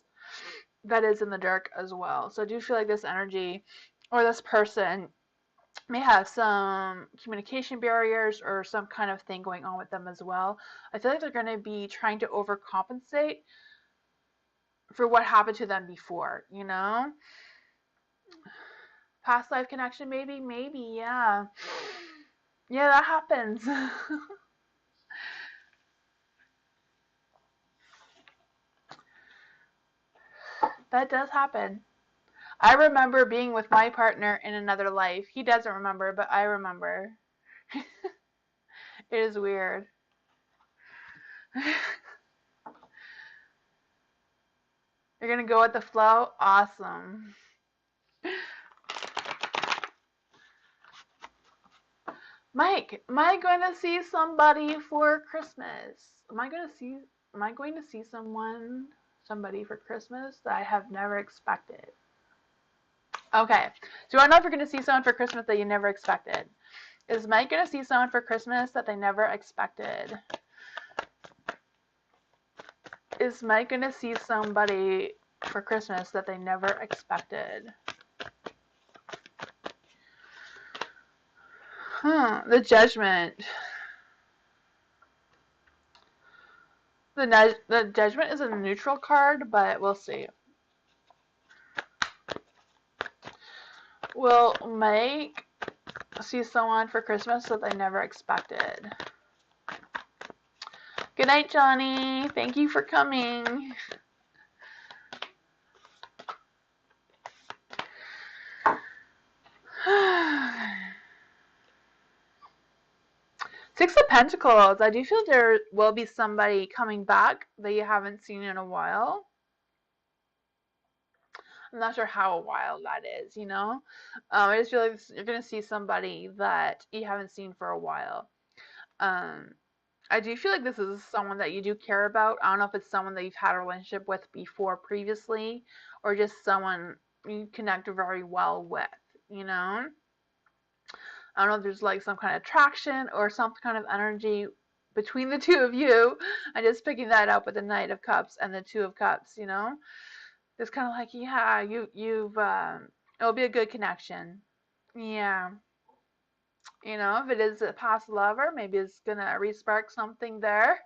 that is in the dark as well. So I do feel like this energy or this person may have some communication barriers or some kind of thing going on with them as well. I feel like they're going to be trying to overcompensate for what happened to them before, you know? Past life connection, maybe, yeah. Yeah, that happens. That does happen. I remember being with my partner in another life. He doesn't remember, but I remember. It is weird. You're gonna go with the flow? Awesome. Mike, am I going to see somebody for Christmas? Am I going to see somebody for Christmas that I have never expected? Okay. Do you want to know if you're going to see someone for Christmas that you never expected? Is Mike going to see someone for Christmas that they never expected? Is Mike going to see somebody for Christmas that they never expected? The Judgment. The Judgment is a neutral card, but we'll see. Will Mike see someone for Christmas that they never expected? Good night, Johnny. Thank you for coming. Six of Pentacles. I do feel there will be somebody coming back that you haven't seen in a while. I'm not sure how a while that is, you know? I just feel like you're going to see somebody that you haven't seen for a while. I do feel like this is someone that you do care about. I don't know if it's someone that you've had a relationship with before previously or just someone you connect very well with, you know? I don't know if there's like some kind of attraction or some kind of energy between the two of you. I'm just picking that up with the Knight of Cups and the Two of Cups, you know? It's kind of like, yeah, it'll be a good connection. Yeah. You know, if it is a past lover, maybe it's gonna re-spark something there.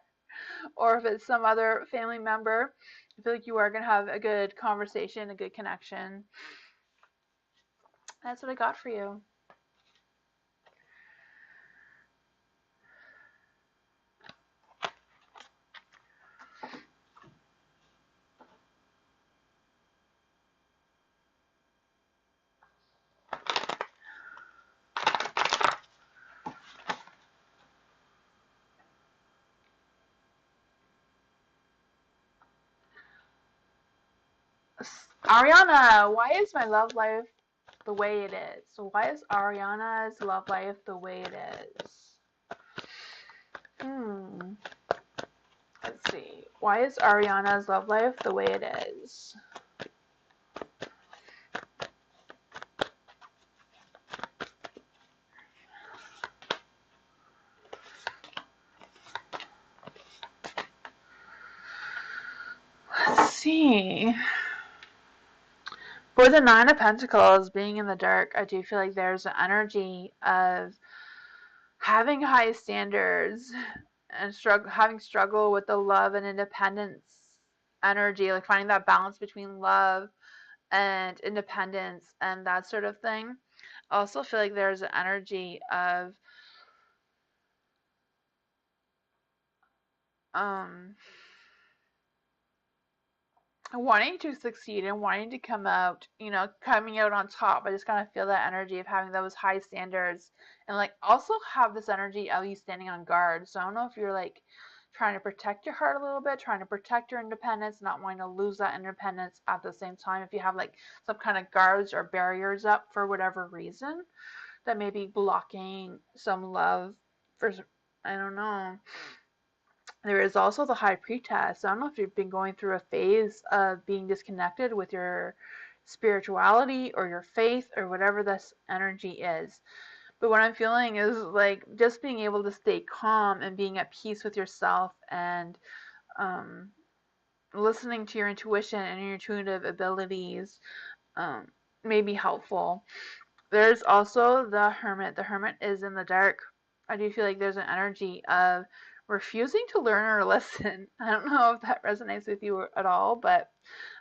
Or if it's some other family member, I feel like you are gonna have a good conversation, a good connection. That's what I got for you. Ariana, why is my love life the way it is? So why is Ariana's love life the way it is? Let's see. Why is Ariana's love life the way it is? Let's see. For the Nine of Pentacles being in the dark, I do feel like there's an energy of having high standards and having struggle with the love and independence energy, like finding that balance between love and independence and that sort of thing. I also feel like there's an energy of wanting to succeed and wanting to come out, you know, coming out on top. I just kind of feel that energy of having those high standards and like also have this energy of you standing on guard. So I don't know if you're like trying to protect your heart a little bit, trying to protect your independence, not wanting to lose that independence at the same time. If you have like some kind of guards or barriers up for whatever reason that may be blocking some love for, I don't know. There is also the High Priestess. I don't know if you've been going through a phase of being disconnected with your spirituality or your faith or whatever this energy is. But what I'm feeling is like just being able to stay calm and being at peace with yourself and um, listening to your intuition and your intuitive abilities um, may be helpful. There's also the Hermit. The Hermit is in the dark. I do feel like there's an energy of refusing to learn or listen. I don't know if that resonates with you at all, but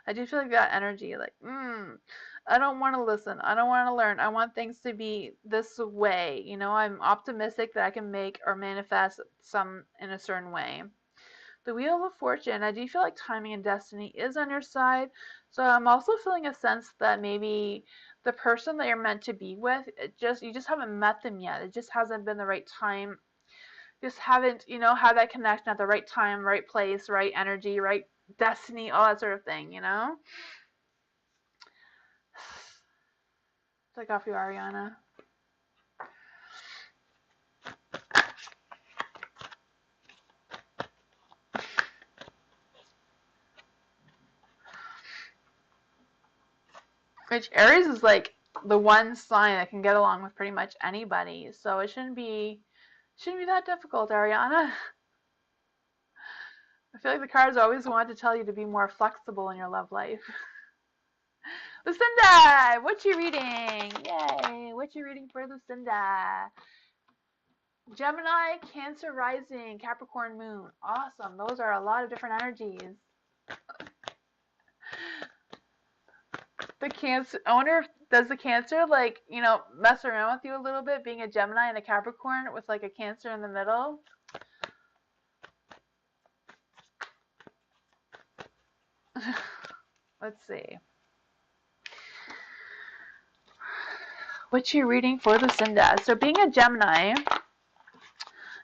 I do feel like that energy, like, I don't want to listen. I don't want to learn. I want things to be this way. You know, I'm optimistic that I can make or manifest some in a certain way. The Wheel of Fortune, I do feel like timing and destiny is on your side. So I'm also feeling a sense that maybe the person that you're meant to be with, you just haven't met them yet. It just hasn't been the right time. Just haven't, had that connection at the right time, right place, right energy, right destiny, all that sort of thing, Take off you, Ariana. Which Aries is like the one sign that can get along with pretty much anybody. So it shouldn't be that difficult, Ariana. I feel like the cards always want to tell you to be more flexible in your love life. Lucinda, what you reading? Yay! What you reading for Lucinda? Gemini, Cancer rising, Capricorn moon. Awesome. Those are a lot of different energies. The Cancer, I wonder if does the Cancer mess around with you a little bit, being a Gemini and a Capricorn with like a Cancer in the middle? Let's see. What you reading for Lucinda? So being a Gemini,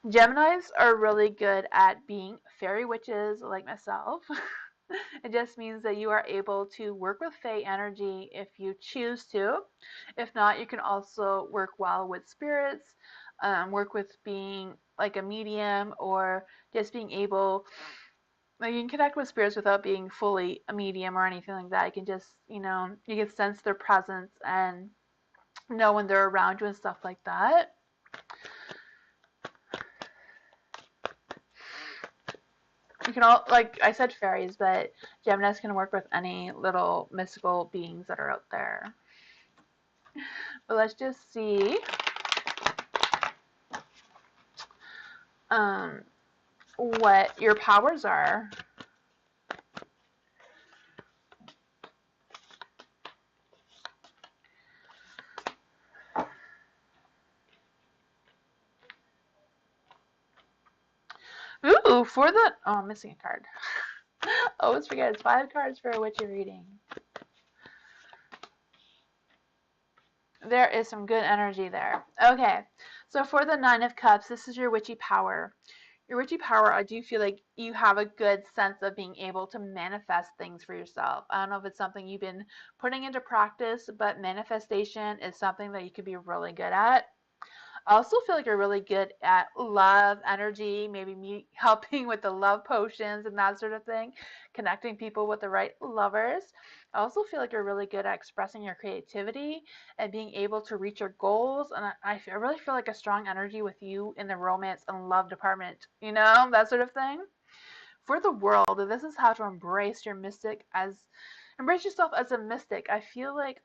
Geminis are really good at being fairy witches like myself. It just means that you are able to work with Fae energy if you choose to. If not, you can also work well with spirits, work with being like a medium, or just being able, like, you can connect with spirits without being fully a medium or anything like that. You can just, you can sense their presence and know when they're around you and stuff like that. You can all, like I said, fairies, but Geminis can work with any little mystical beings that are out there. But let's just see what your powers are. Ooh, I'm missing a card. Always forget, it's 5 cards for a witchy reading. There is some good energy there. Okay, so for the 9 of Cups, this is your witchy power. Your witchy power, I do feel like you have a good sense of being able to manifest things for yourself. I don't know if it's something you've been putting into practice, but manifestation is something that you could be really good at. I also feel like you're really good at love energy, maybe me helping with the love potions and that sort of thing, connecting people with the right lovers. I also feel like you're really good at expressing your creativity and being able to reach your goals. And I really feel like a strong energy with you in the romance and love department, that sort of thing. For the world, this is how to embrace embrace yourself as a mystic. I feel like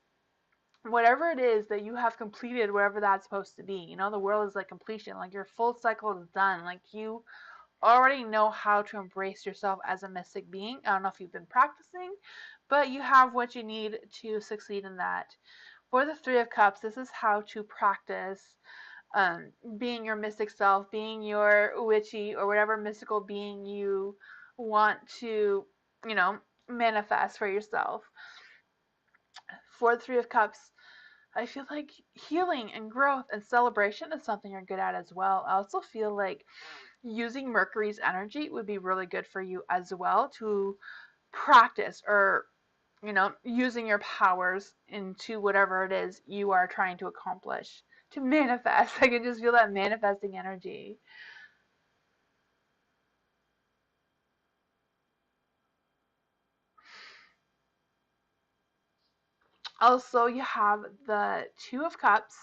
whatever it is that you have completed, whatever that's supposed to be, the world is like completion, like your full cycle is done, like you already know how to embrace yourself as a mystic being. I don't know if you've been practicing, but you have what you need to succeed in that. For the 3 of Cups, this is how to practice being your mystic self, being your witchy or whatever mystical being you want to, manifest for yourself. For the 3 of Cups, I feel like healing and growth and celebration is something you're good at as well. I also feel like using Mercury's energy would be really good for you as well to practice or, using your powers into whatever it is you are trying to accomplish, to manifest. I can just feel that manifesting energy. Also, you have the Two of Cups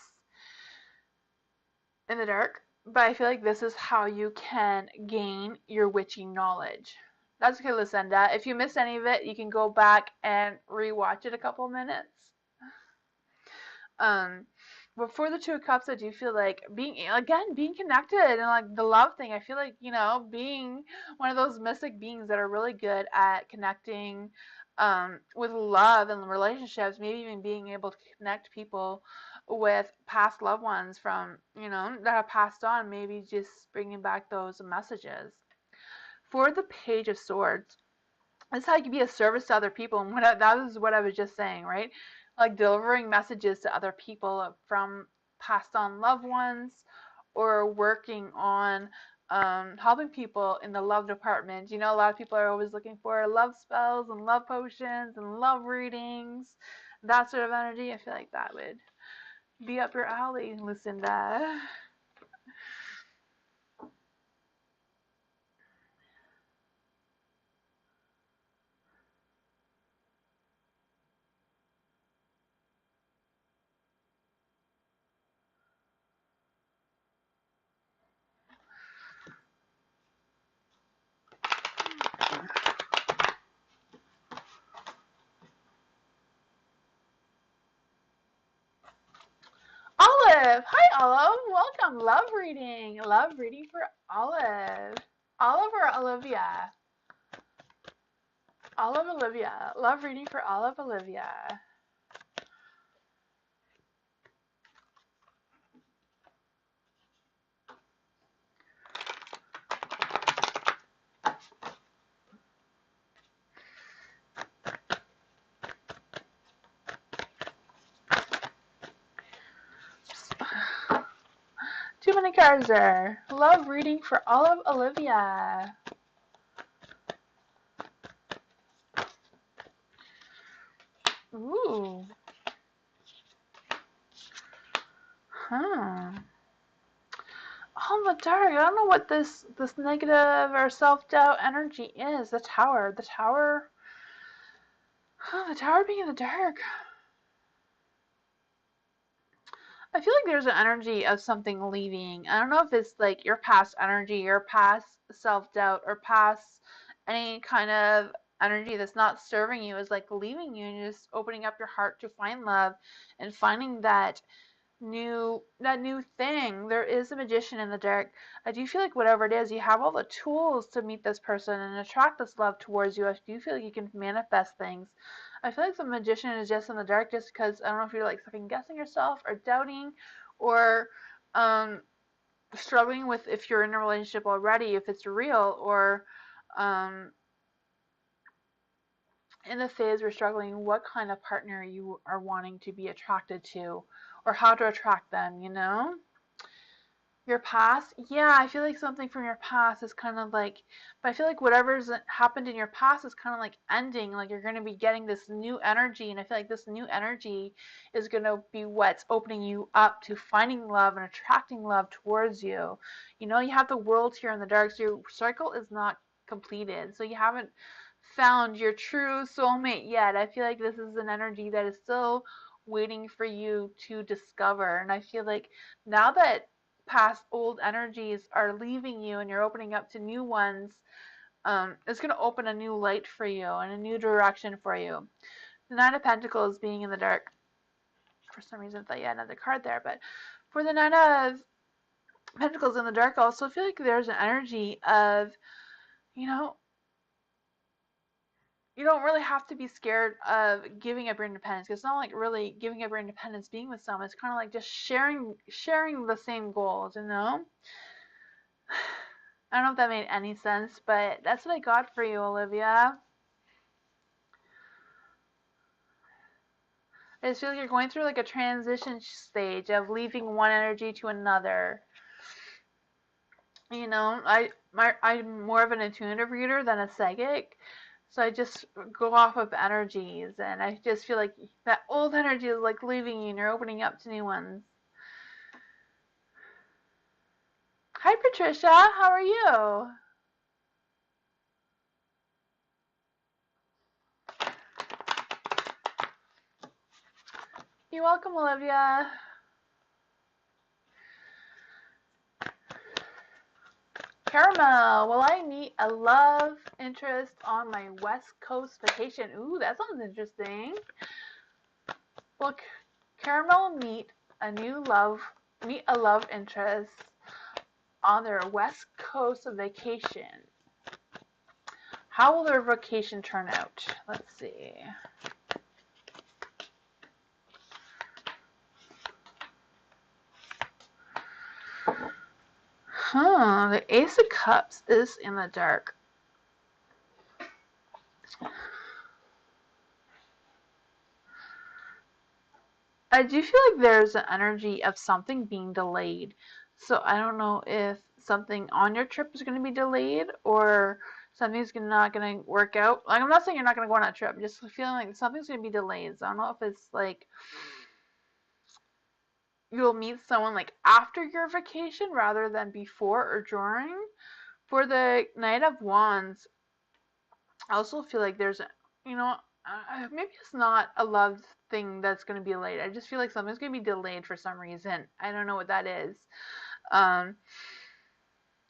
in the dark, but I feel like this is how you can gain your witchy knowledge. That's okay, Lucinda. If you missed any of it, you can go back and rewatch it a couple minutes. Um, but for the Two of Cups, I do feel like being connected and like the love thing. I feel like, being one of those mystic beings that are really good at connecting with love and relationships, maybe even being able to connect people with past loved ones from, that have passed on, maybe just bringing back those messages. For the Page of Swords, this is how you can be a service to other people. And that is what I was just saying, right? Like delivering messages to other people from passed on loved ones, or working on helping people in the love department. A lot of people are always looking for love spells and love potions and love readings, that sort of energy. I feel like that would be up your alley, Lucinda. Olive! Hi, Olive! Welcome! Love reading! Love reading for Olive. Olive or Olivia? Olive Olivia. Love reading for Olive Olivia. Too many cards there. Love reading for Olive Olivia. Ooh. Huh. Oh, in the dark. I don't know what this negative or self-doubt energy is. The Tower. The Tower. Huh, the Tower being in the dark. I feel like there's an energy of something leaving. I don't know if it's like your past energy, your past self-doubt, or past any kind of energy that's not serving you is like leaving you, and just opening up your heart to find love and finding that new thing. There is a magician in the dark. I do feel like whatever it is, you have all the tools to meet this person and attract this love towards you. I do feel like you can manifest things. I feel like the magician is just in the dark just because I don't know if you're like second guessing yourself or doubting, or um struggling with if you're in a relationship already, if it's real, or um in the phase we're struggling what kind of partner you are wanting to be attracted to, or how to attract them. Your past? Yeah, I feel like something from your past is kind of like, but I feel like whatever's happened in your past is kind of like ending. Like you're going to be getting this new energy, and I feel like this new energy is going to be what's opening you up to finding love and attracting love towards you. You have the world here in the dark, so your cycle is not completed. So you haven't found your true soulmate yet. I feel like this is an energy that is still waiting for you to discover. And I feel like now that past old energies are leaving you and you're opening up to new ones, it's going to open a new light for you and a new direction for you. The Nine of Pentacles being in the dark. For some reason, I thought you had another card there, but for the Nine of Pentacles in the dark, I also feel like there's an energy of, you know, you don't really have to be scared of giving up your independence. It's not like really giving up your independence being with someone. It's kind of like just sharing the same goals. I don't know if that made any sense, but that's what I got for you, Olivia. I just feel like you're going through like a transition stage of leaving one energy to another. I'm more of an intuitive reader than a psychic, so I just go off of energies, and I just feel like that old energy is like leaving you, and you're opening up to new ones. Hi, Patricia. How are you? You're welcome, Olivia. Caramel, will I meet a love interest on my West Coast vacation? Ooh, that sounds interesting. Will Caramel meet a love interest on their West Coast vacation? How will their vacation turn out? Let's see. The Ace of Cups is in the dark. I do feel like there's an energy of something being delayed. So I don't know if something on your trip is going to be delayed or something's not going to work out. Like, I'm not saying you're not going to go on that trip. I'm just feeling like something's going to be delayed. So I don't know if it's like you'll meet someone like after your vacation rather than before or during. For the Knight of Wands, I also feel like there's, you know, maybe it's not a love thing that's going to be delayed. I just feel like something's going to be delayed for some reason. I don't know what that is. Um,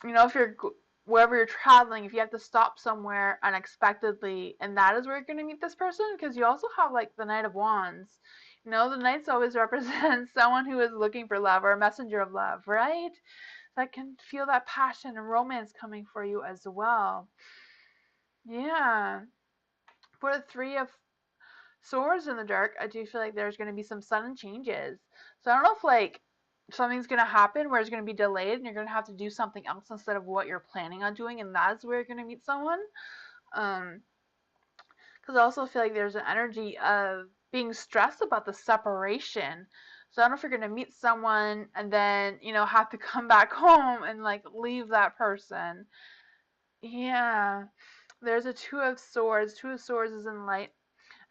if you're wherever you're traveling, if you have to stop somewhere unexpectedly, and that is where you're going to meet this person, because you also have like the Knight of Wands. The Knights always represent someone who is looking for love or a messenger of love, right? That can feel that passion and romance coming for you as well. Yeah. For the Three of Swords in the dark, I do feel like there's going to be some sudden changes. So I don't know if like something's going to happen where it's going to be delayed and you're going to have to do something else instead of what you're planning on doing, and that's where you're going to meet someone. Because I also feel like there's an energy of being stressed about the separation. So I don't know if you're going to meet someone and then, have to come back home and like leave that person. Yeah. There's a Two of Swords. Two of Swords is in light.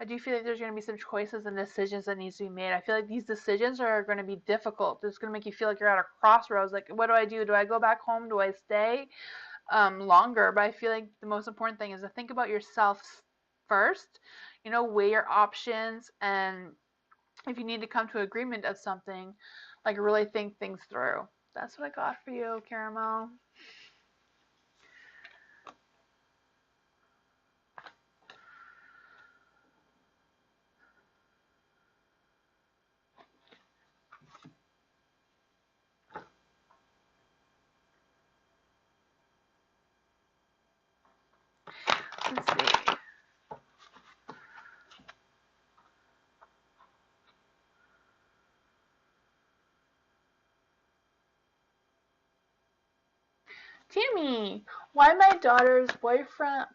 I do feel like there's going to be some choices and decisions that needs to be made. I feel like these decisions are going to be difficult. It's going to make you feel like you're at a crossroads. Like, what do I do? Do I go back home? Do I stay longer? But I feel like the most important thing is to think about yourself first. Weigh your options, and if you need to come to agreement of something, like really think things through. That's what I got for you, Caramel. Let's see. Tammy, why my daughter's boyfriend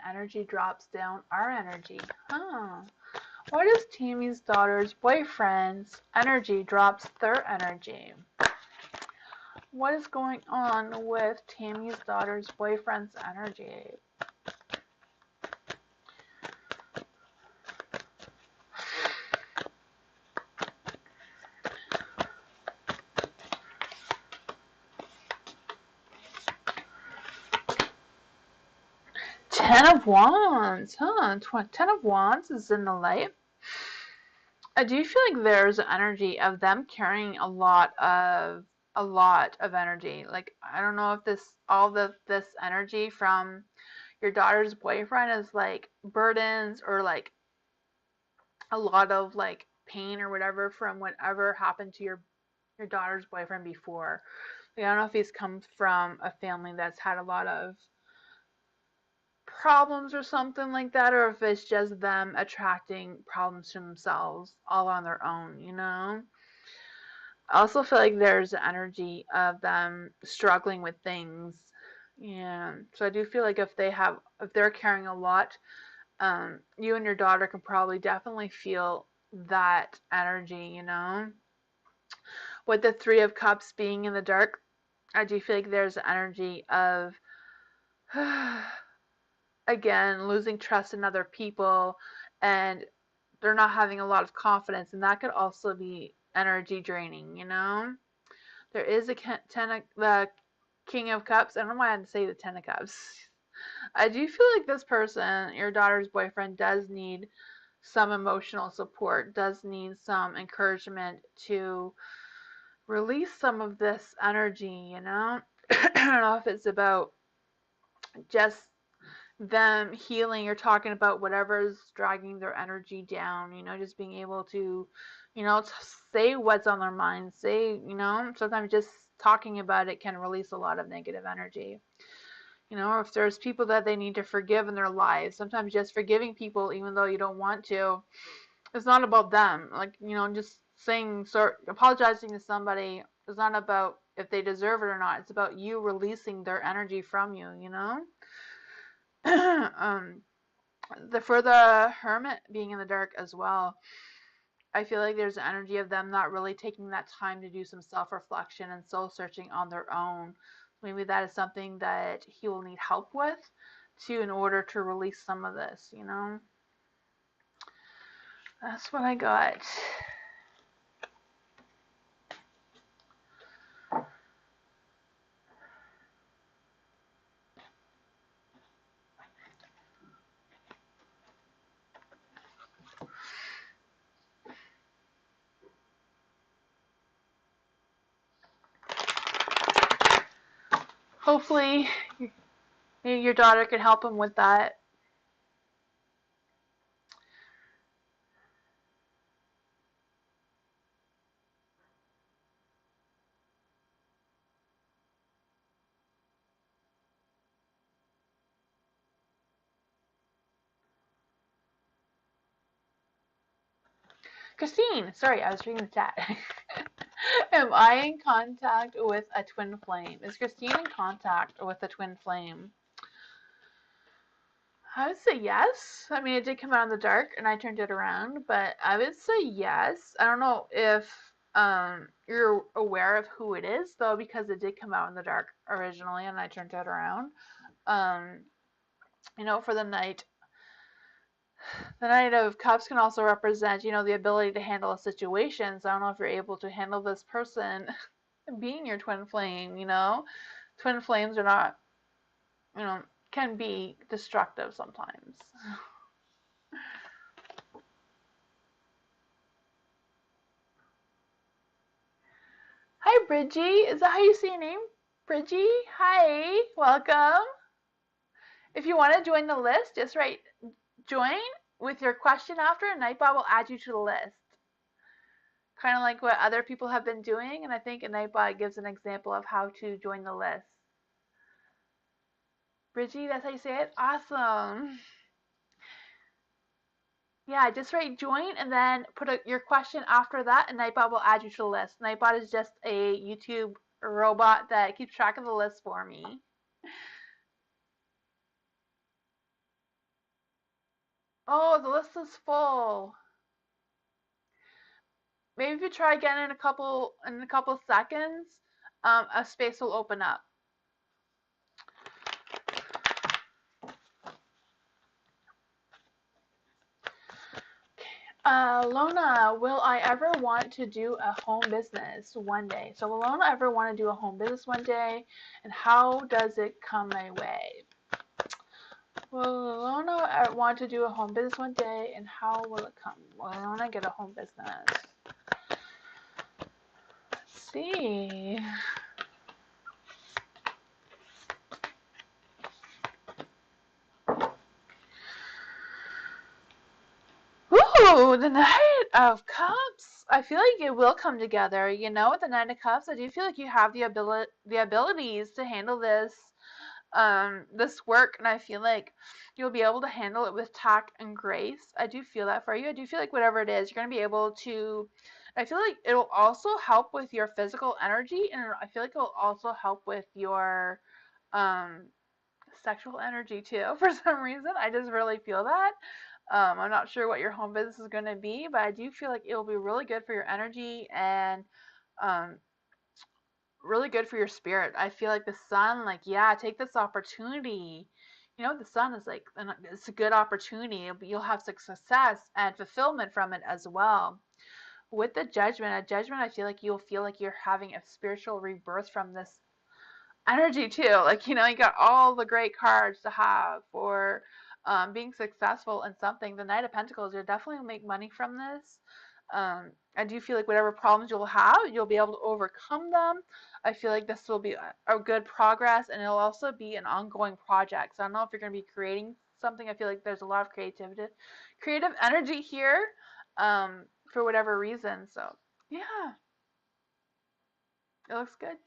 energy drops down our energy? Huh. Why does Tammy's daughter's boyfriend's energy drops their energy? What is going on with Tammy's daughter's boyfriend's energy? Ten of Wands, huh? Ten of Wands is in the light. I do feel like there's an energy of them carrying a lot of energy. Like, I don't know if this energy from your daughter's boyfriend is like burdens or like a lot of like pain or whatever from whatever happened to your daughter's boyfriend before. Like, I don't know if he's come from a family that's had a lot of problems or something like that, or if it's just them attracting problems to themselves all on their own. I also feel like there's an energy of them struggling with things. Yeah. So I do feel like if they're carrying a lot, you and your daughter can probably definitely feel that energy. With the Three of Cups being in the dark, I do feel like there's an energy of again losing trust in other people, and they're not having a lot of confidence, and that could also be energy draining. There is the King of Cups. I don't know why I had to say the Ten of Cups. I do feel like this person, your daughter's boyfriend, does need some emotional support, does need some encouragement to release some of this energy, you know? I don't know if it's about just them healing or talking about whatever's dragging their energy down, you know, just being able to, you know, say what's on their mind, say, you know, sometimes just talking about it can release a lot of negative energy. You know, or if there's people that they need to forgive in their lives, sometimes just forgiving people even though you don't want to, it's not about them. Like, you know, just saying, sort apologizing to somebody is not about if they deserve it or not. It's about you releasing their energy from you, you know? um, for the hermit being in the dark as well, I feel like there's an energy of them not really taking that time to do some self-reflection and soul searching on their own. Maybe that is something that he will need help with in order to release some of this, you know? That's what I got. Hopefully your daughter can help him with that. Christine, sorry, I was reading the chat. Am I in contact with a twin flame? Is Christine in contact with a twin flame? I would say yes. I mean, it did come out in the dark and I turned it around, but I would say yes. I don't know if you're aware of who it is though, because it did come out in the dark originally and I turned it around. Um, you know, for the Knight of Cups can also represent, you know, the ability to handle a situation. So I don't know if you're able to handle this person being your twin flame, you know. Twin flames are not, you know, can be destructive sometimes. Hi, Bridgie. Is that how you say your name? Bridgie? Hi. Welcome. If you want to join the list, just write join with your question after, and Nightbot will add you to the list. Kind of like what other people have been doing, and I think Nightbot gives an example of how to join the list. Bridgie, that's how you say it? Awesome. Yeah, just write join and then put your question after that, and Nightbot will add you to the list. Nightbot is just a YouTube robot that keeps track of the list for me. Oh, the list is full. Maybe if you try again in a couple seconds, a space will open up. Lona, will I ever want to do a home business one day? So will Lona ever want to do a home business one day? And how does it come my way? Will Lona want to do a home business one day? And how will it come? Will Lona get a home business? Let's see. Ooh, the Knight of Cups. I feel like it will come together. You know, with the Knight of Cups, I do feel like you have the abilities to handle this work, and I feel like you'll be able to handle it with tact and grace. I do feel that for you. I do feel like whatever it is, you're going to be able to. I feel like it'll also help with your physical energy, and I feel like it'll also help with your um sexual energy too. For some reason, I just really feel that. I'm not sure what your home business is going to be, but I do feel like it'll be really good for your energy and um, really good for your spirit. I feel like the sun, like, yeah, take this opportunity. You know, the sun is like, it's a good opportunity. You'll have success and fulfillment from it as well. With the judgment, I feel like you'll feel like you're having a spiritual rebirth from this energy too. Like, you know, you got all the great cards to have for being successful in something. The Knight of Pentacles, you'll definitely make money from this. I do feel like whatever problems you'll have, you'll be able to overcome them. I feel like this will be a good progress, and it'll also be an ongoing project. So I don't know if you're going to be creating something. I feel like there's a lot of creative energy here, for whatever reason. So yeah, it looks good.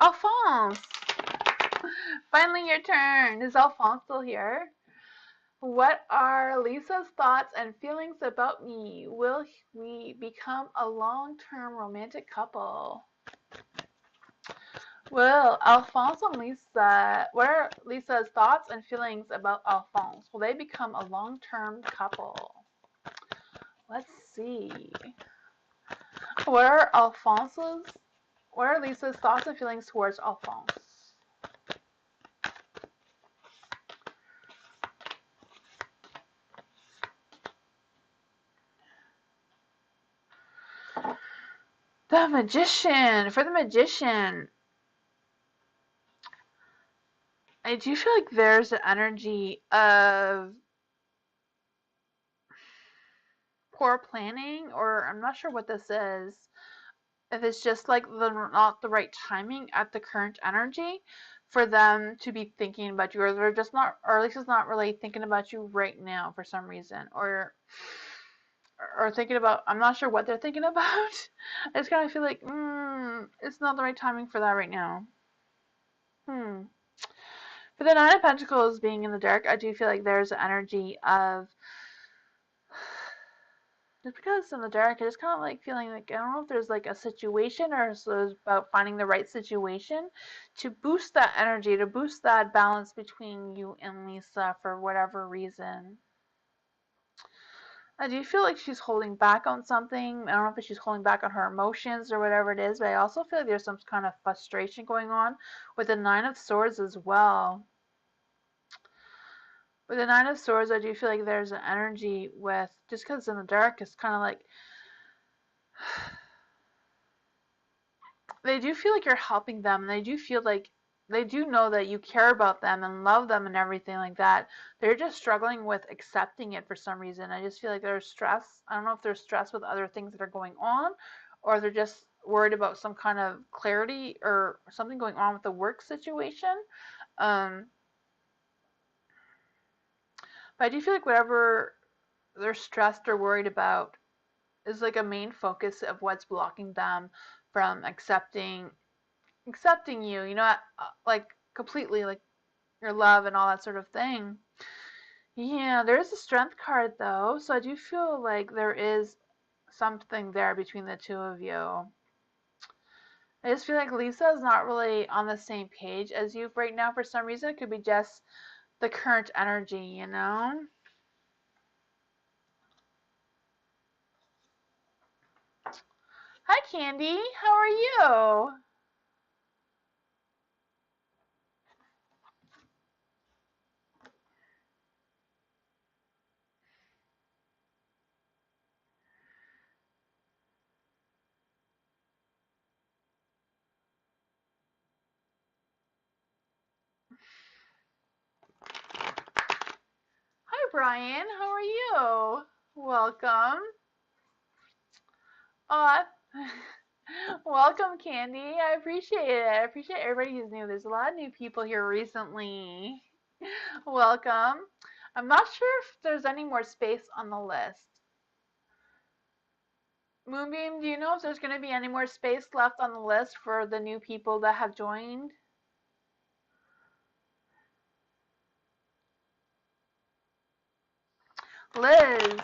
Alphonse, finally your turn. Is Alphonse still here? What are Lisa's thoughts and feelings about me? Will we become a long-term romantic couple? Well, Alphonse and Lisa, what are Lisa's thoughts and feelings about Alphonse? Will they become a long-term couple? Let's see. What are Lisa's thoughts and feelings towards Alphonse? The Magician. For the Magician, I do feel like there's an energy of poor planning, or I'm not sure what this is. If it's just like not the right timing at the current energy for them to be thinking about you, or they're just not, or at least it's not really thinking about you right now for some reason, or thinking about, I'm not sure what they're thinking about. I just kind of feel like, it's not the right timing for that right now. For the Nine of Pentacles being in the dark, I do feel like there's an energy of, just because it's in the dark, I just kind of like feeling like, I don't know if there's like a situation, or it's about finding the right situation to boost that energy, to boost that balance between you and Lisa for whatever reason. I do feel like she's holding back on something. I don't know if she's holding back on her emotions or whatever it is, but I also feel like there's some kind of frustration going on with the Nine of Swords as well. With the Nine of Swords, I do feel like there's an energy with, just because it's in the dark, it's kind of like, they do feel like you're helping them, and they do feel like they do know that you care about them and love them and everything like that. They're just struggling with accepting it for some reason. I just feel like there's stress. I don't know if there's stress with other things that are going on, or they're just worried about some kind of clarity or something going on with the work situation. But I do feel like whatever they're stressed or worried about is like a main focus of what's blocking them from accepting you, like completely, like your love and all that sort of thing. Yeah, there is a strength card though, so I do feel like there is something there between the two of you. I just feel like Lisa is not really on the same page as you right now for some reason. It could be just the current energy. Hi, Candy. How are you? Hi, Brian. How are you? Welcome. Aw. Welcome, Candy. I appreciate it. I appreciate everybody who's new. There's a lot of new people here recently. Welcome. I'm not sure if there's any more space on the list. Moonbeam, do you know if there's going to be any more space left on the list for the new people that have joined? Liz,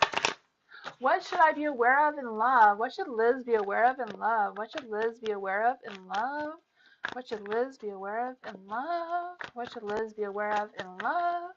what should I be aware of in love? What should Liz be aware of in love? What should Liz be aware of in love? What should Liz be aware of in love? What should Liz be aware of in love?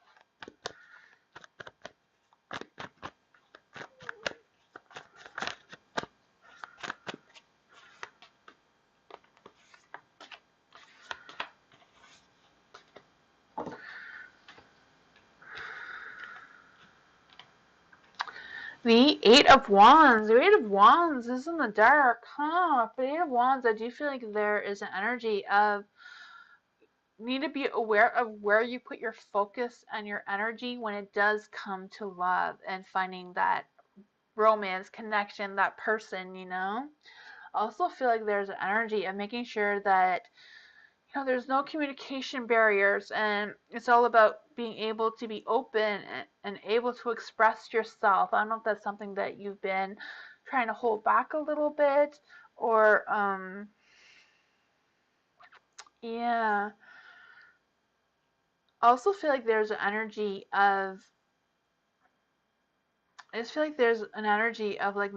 The Eight of Wands. The Eight of Wands is in the dark, huh? For the Eight of Wands, I do feel like there is an energy of need to be aware of where you put your focus and your energy when it does come to love and finding that romance connection, that person, you know? I also feel like there's an energy of making sure that there's no communication barriers, and it's all about being able to be open and able to express yourself. I don't know if that's something that you've been trying to hold back a little bit, or yeah. I also feel like there's an energy of I just feel like there's an energy of like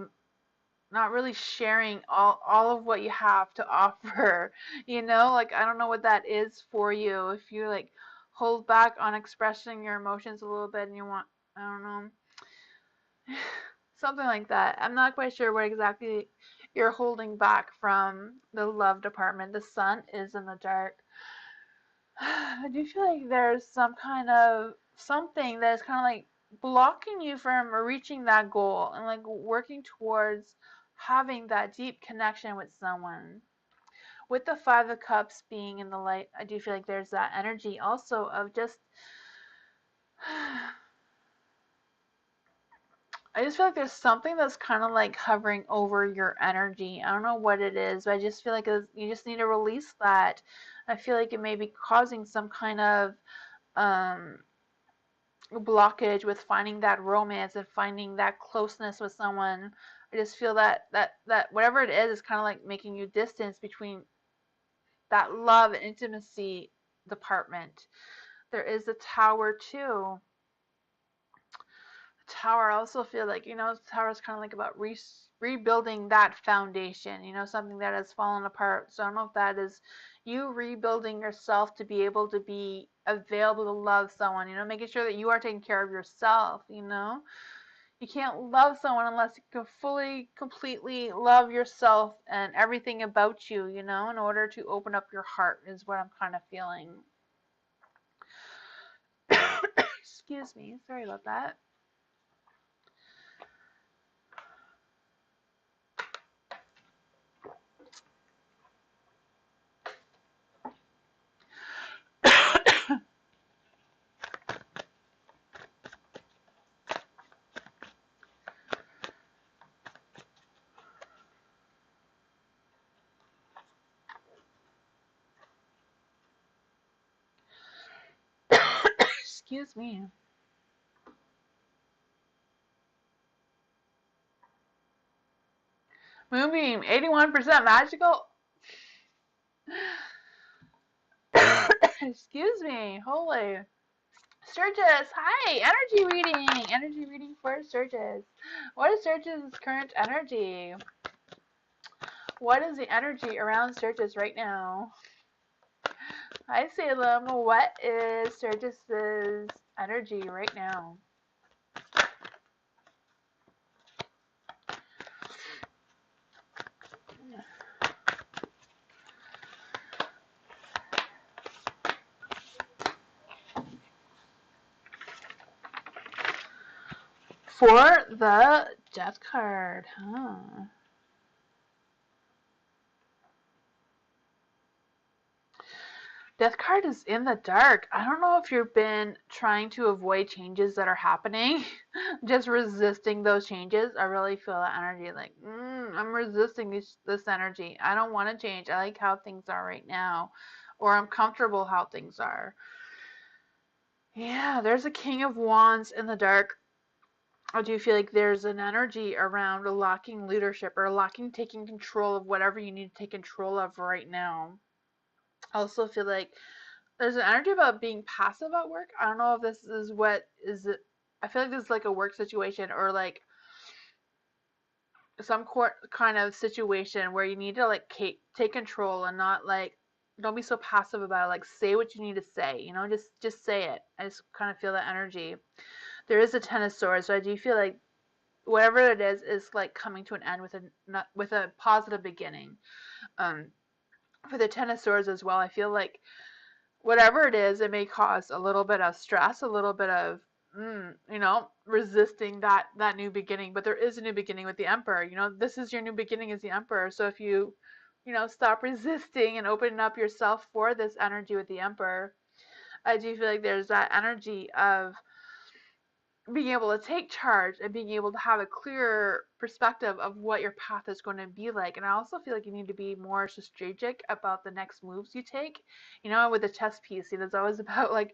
not really sharing all of what you have to offer. Like I don't know what that is for you. If you like hold back on expressing your emotions a little bit and you want, I don't know, something like that. I'm not quite sure what exactly you're holding back from the love department. The sun is in the dark. I do feel like there's some kind of something that is kind of like blocking you from reaching that goal and like working towards having that deep connection with someone. With the Five of Cups being in the light, I do feel like there's that energy also of just I just feel like there's something that's kind of like hovering over your energy. I don't know what it is, but I just feel like you just need to release that. I feel like it may be causing some kind of um, blockage with finding that romance and finding that closeness with someone. I just feel that whatever it is kind of like making you distance between that love and intimacy department. There is the Tower too. Tower, I also feel like, the tower is kind of like about rebuilding that foundation, something that has fallen apart. So I don't know if that is you rebuilding yourself to be able to be available to love someone, making sure that you are taking care of yourself. You can't love someone unless you can fully, completely love yourself and everything about you, in order to open up your heart, is what I'm kind of feeling. Excuse me. Sorry about that. Excuse me. Moonbeam, 81% magical. Excuse me. Holy. Sturgis, hi. Energy reading. Energy reading for Sturgis. What is Sturgis' current energy? What is the energy around Sturgis right now? Hi, Salem. What is Sturgis' energy right now? For the Death card, huh? Death card is in the dark. I don't know if you've been trying to avoid changes that are happening, just resisting those changes. I really feel that energy like, I'm resisting this energy. I don't want to change. I like how things are right now, or I'm comfortable how things are. Yeah, there's a King of Wands in the dark. I do feel like there's an energy around locking leadership or locking taking control of whatever you need to take control of right now. I also feel like there's an energy about being passive at work. I don't know if this is what is it. I feel like this is like a work situation or like some kind of situation where you need to like take control and not like don't be so passive about it. Like say what you need to say. Just say it. I just kind of feel that energy. There is a Ten of Swords, so I do feel like whatever it is like coming to an end with a positive beginning. Um, for the Ten of Swords as well, I feel like whatever it is, it may cause a little bit of stress, a little bit of you know, resisting that new beginning. But there is a new beginning with the Emperor. You know, this is your new beginning as the Emperor. So if you, you know, stop resisting and open up yourself for this energy with the Emperor, I do feel like there's that energy of being able to take charge and being able to have a clearer perspective of what your path is going to be like. And I also feel like you need to be more strategic about the next moves you take. You know, with the chess piece, you know, it's always about like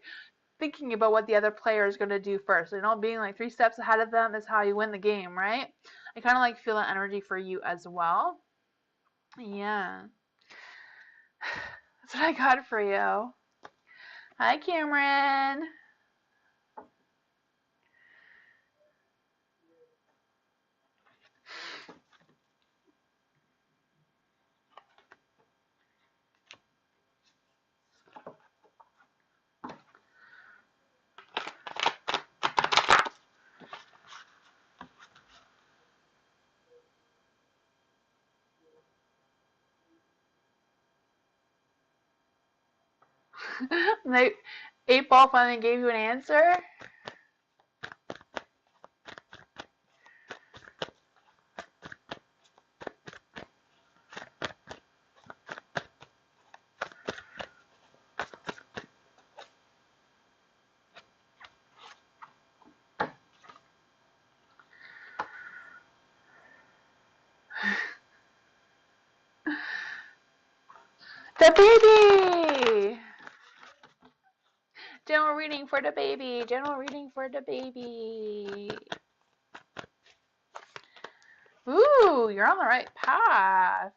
thinking about what the other player is going to do first. You know, being like 3 steps ahead of them is how you win the game, right? I kind of like feel that energy for you as well. Yeah. That's what I got for you. Hi, Cameron. They, 8 Ball finally gave you an answer. The baby! General reading for the baby. General reading for the baby. Ooh, you're on the right path.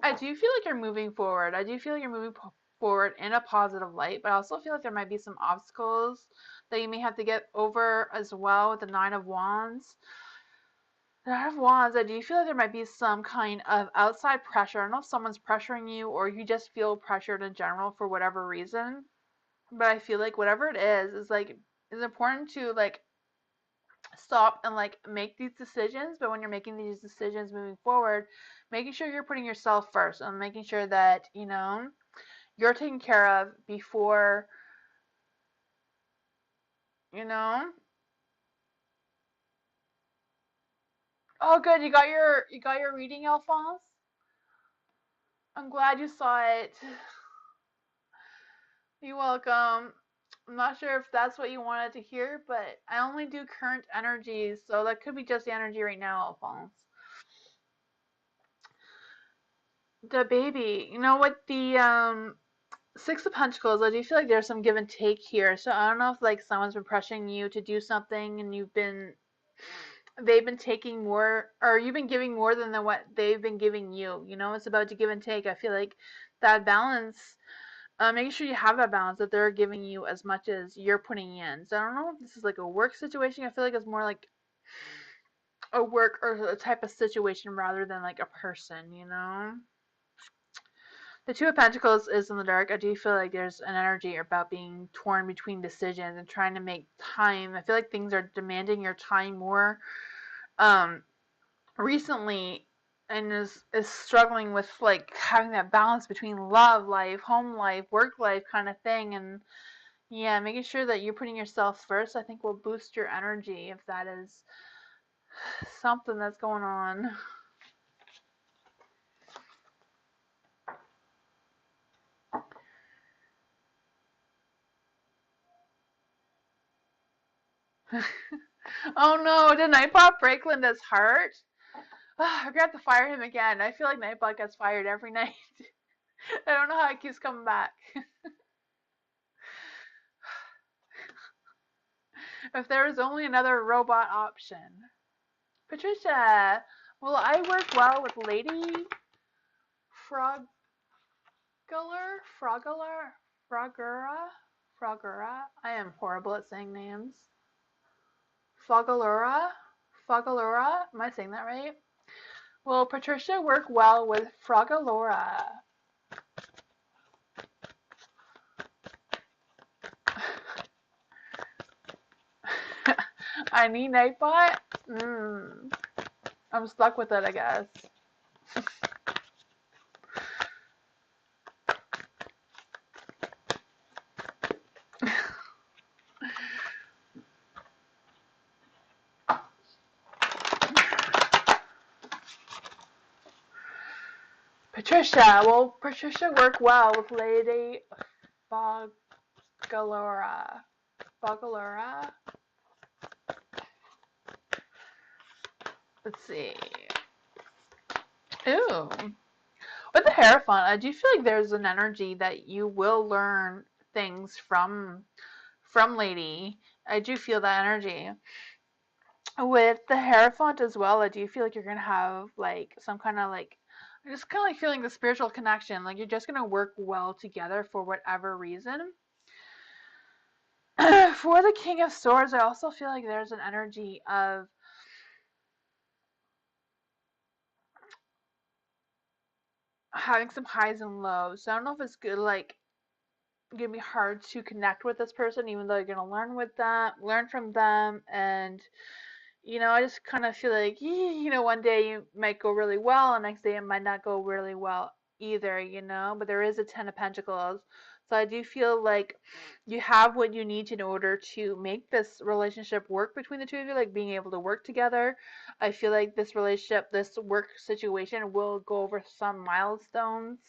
I do feel like you're moving forward. I do feel like you're moving forward in a positive light, but I also feel like there might be some obstacles that you may have to get over as well with the Nine of Wands. The Nine of Wands, I do feel like there might be some kind of outside pressure. I don't know if someone's pressuring you or you just feel pressured in general for whatever reason. But I feel like whatever it is like, it's important to like stop and like make these decisions. But when you're making these decisions moving forward, making sure you're putting yourself first and making sure that, you know, you're taken care of before, you know. Oh, good. You got your reading, Alphonse. I'm glad you saw it. You're welcome. I'm not sure if that's what you wanted to hear, but I only do current energies, so that could be just the energy right now, Alphonse. The baby, you know what, the 6 of Pentacles, I do feel like there's some give and take here. So I don't know if like someone's been pressuring you to do something and they've been taking more, or you've been giving more than what they've been giving you. You know, it's about to give and take. I feel like that balance, making sure you have that balance, that they're giving you as much as you're putting in. So I don't know if this is like a work situation. I feel like it's more like a work or a type of situation rather than like a person, you know? The Two of Pentacles is in the dark. I do feel like there's an energy about being torn between decisions and trying to make time. I feel like things are demanding your time more um, recently, and is struggling with like having that balance between love life, home life, work life kind of thing. And yeah, making sure that you're putting yourself first, I think will boost your energy if that is something that's going on. Oh no, did Nightbot break Linda's heart? I forgot to fire him again. I feel like Nightbot gets fired every night. I don't know how it keeps coming back. If there was only another robot option. Patricia, will I work well with Lady Froggular? Froggular? Frogura? Frogura? I am horrible at saying names. Fogalura? Fogalura? Am I saying that right? Will Patricia work well with Frogalora? I need Nightbot? I'm stuck with it, I guess. Patricia. Will Patricia work well with Lady Fogalora? Fogalora? Let's see. Ooh. With the Hierophant, I do feel like there's an energy that you will learn things from Lady. I do feel that energy. With the Hierophant as well, I do feel like you're gonna have like some kind of like, I'm just kind of like feeling the spiritual connection. Like you're just gonna work well together for whatever reason. For the King of Swords, I also feel like there's an energy of having some highs and lows. So I don't know if it's good, like gonna be hard to connect with this person, even though you're gonna learn from them, and I just kind of feel like one day you might go really well, and next day it might not go really well either, But there is a Ten of Pentacles, so I do feel like you have what you need in order to make this relationship work between the two of you, like being able to work together. I feel like this relationship, this work situation, will go over some milestones,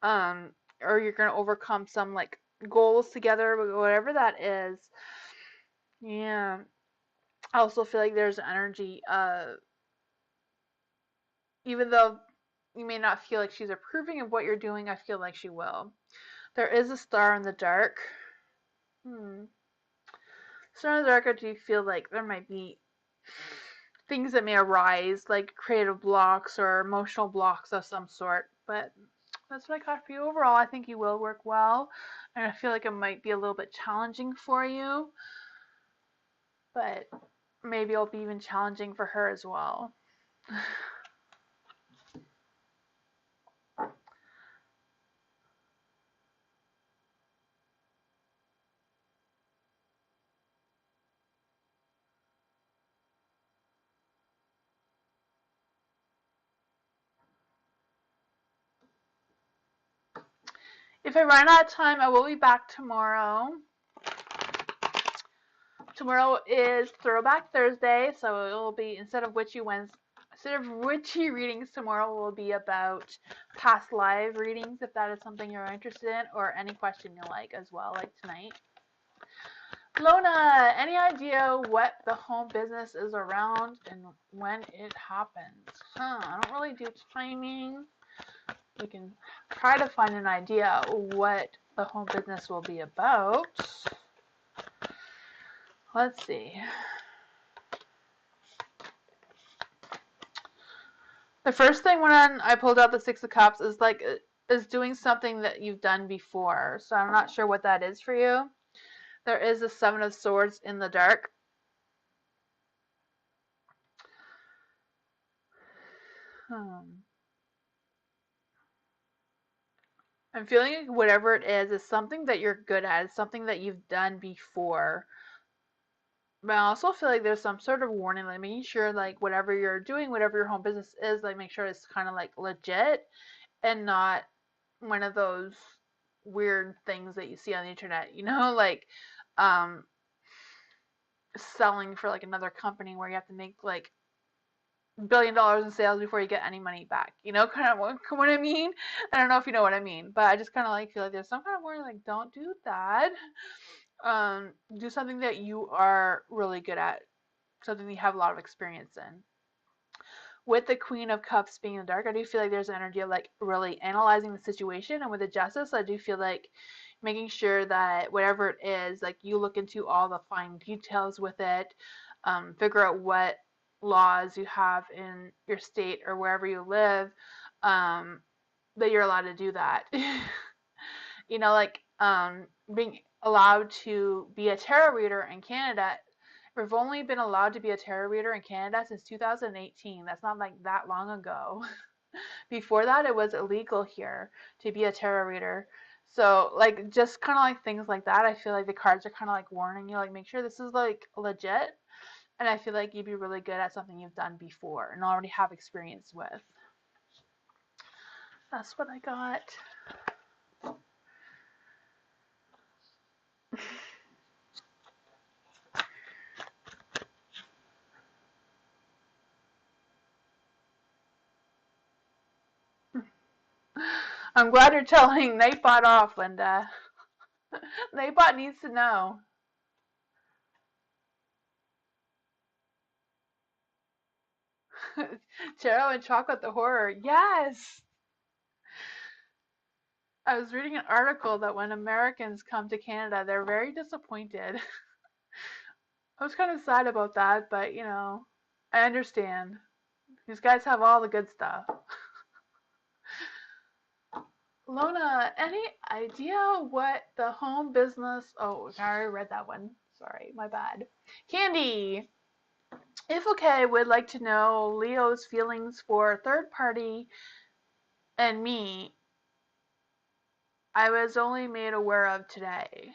um, or you're gonna overcome some like goals together, whatever that is. Yeah. I also feel like there's energy even though you may not feel like she's approving of what you're doing, I feel like she will. There is a star in the dark. Star in the dark, I do feel like there might be things that may arise, like creative blocks or emotional blocks of some sort. But that's what I got for you. Overall, I think you will work well. And I feel like it might be a little bit challenging for you. But maybe it'll be even challenging for her as well. If I run out of time, I will be back tomorrow. Tomorrow is Throwback Thursday, so it will be, instead of witchy readings, tomorrow will be about past live readings, if that is something you're interested in, or any question you like as well, like tonight. Lona, any idea what the home business is around and when it happens? I don't really do timing. We can try to find an idea what the home business will be about. Let's see. The first thing when I pulled out the Six of Cups is doing something that you've done before. So I'm not sure what that is for you. There is a Seven of Swords in the dark. I'm feeling like whatever it is something that you're good at. It's something that you've done before. But I also feel like there's some sort of warning, like making sure like whatever you're doing, whatever your home business is, like make sure it's kind of like legit and not one of those weird things that you see on the internet, like um selling for like another company where you have to make like $1 billion in sales before you get any money back. Kind of what I mean. I don't know if you know what I mean, but I just kind of like feel like there's some kind of warning, like don't do that. Do something that you are really good at, something you have a lot of experience in. With the Queen of Cups being in the dark, I do feel like there's an energy of like really analyzing the situation, and with the Justice, I do feel like making sure that whatever it is, like you look into all the fine details with it, figure out what laws you have in your state or wherever you live, that you're allowed to do that. Like being allowed to be a tarot reader in Canada. We've only been allowed to be a tarot reader in Canada since 2018. That's not like that long ago. Before that, it was illegal here to be a tarot reader. So, like, just kind of like things like that, I feel like the cards are kind of like warning you, like, make sure this is like legit. And I feel like you'd be really good at something you've done before and already have experience with. That's what I got. I'm glad you're telling Nightbot off, Linda. Nightbot needs to know. Chero and Chocolate the Horror. Yes! I was reading an article that when Americans come to Canada, they're very disappointed. I was kind of sad about that, but you know, I understand. These guys have all the good stuff. Lona, any idea what the home business? Oh, I already read that one. Sorry, my bad. Candy, if okay, would like to know Leo's feelings for third party and me. I was only made aware of today.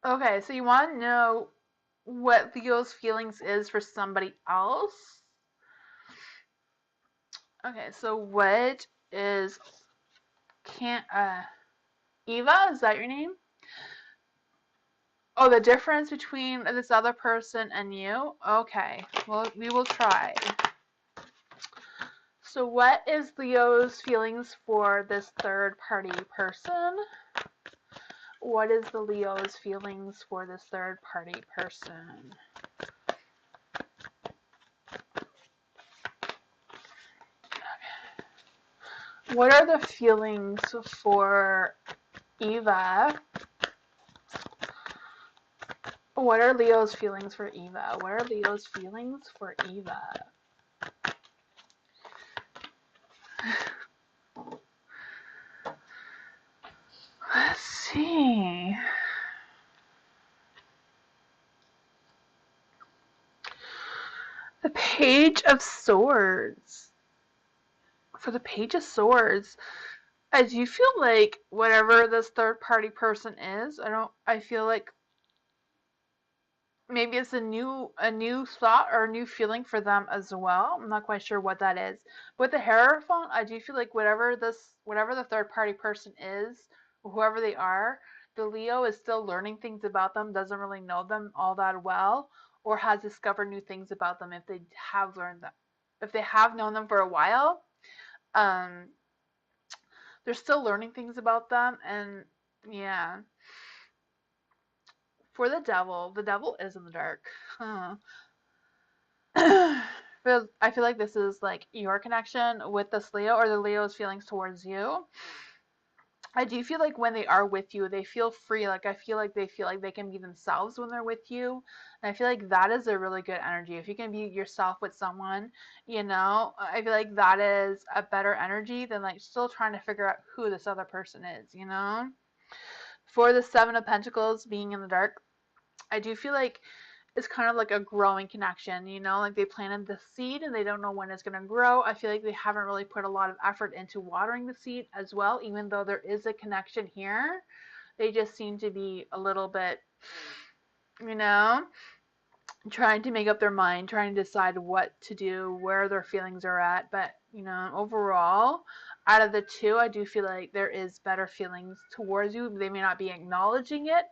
Okay, so you want to know what Leo's feelings is for somebody else? Okay, so what is can Eva? Is that your name? Oh, the difference between this other person and you? Okay, well, we will try. So what is Leo's feelings for this third party person? What is the Leo's feelings for this third party person? What are the feelings for Eva? What are Leo's feelings for Eva? What are Leo's feelings for Eva? Let's see. The Page of Swords. For the Page of Swords, I do feel like whatever this third party person is, I feel like maybe it's a new thought or a new feeling for them as well. I'm not quite sure what that is. With the Hierophant, I do feel like whatever the third party person is, whoever they are, the Leo is still learning things about them, doesn't really know them all that well, or has discovered new things about them if they have learned them. If they have known them for a while, um, they're still learning things about them, and yeah. For the devil is in the dark. Huh. I feel like this is like your connection with this Leo or the Leo's feelings towards you. I do feel like when they are with you, they feel free. Like I feel like they can be themselves when they're with you. And I feel like that is a really good energy. If you can be yourself with someone, you know, I feel like that is a better energy than like still trying to figure out who this other person is, you know? For the Seven of Pentacles being in the dark, I do feel like it's kind of like a growing connection, you know, like they planted the seed and they don't know when it's going to grow. I feel like they haven't really put a lot of effort into watering the seed as well, even though there is a connection here. They just seem to be a little bit, you know, trying to make up their mind, trying to decide what to do, where their feelings are at. But, you know, overall, out of the two, I do feel like there is better feelings towards you. They may not be acknowledging it,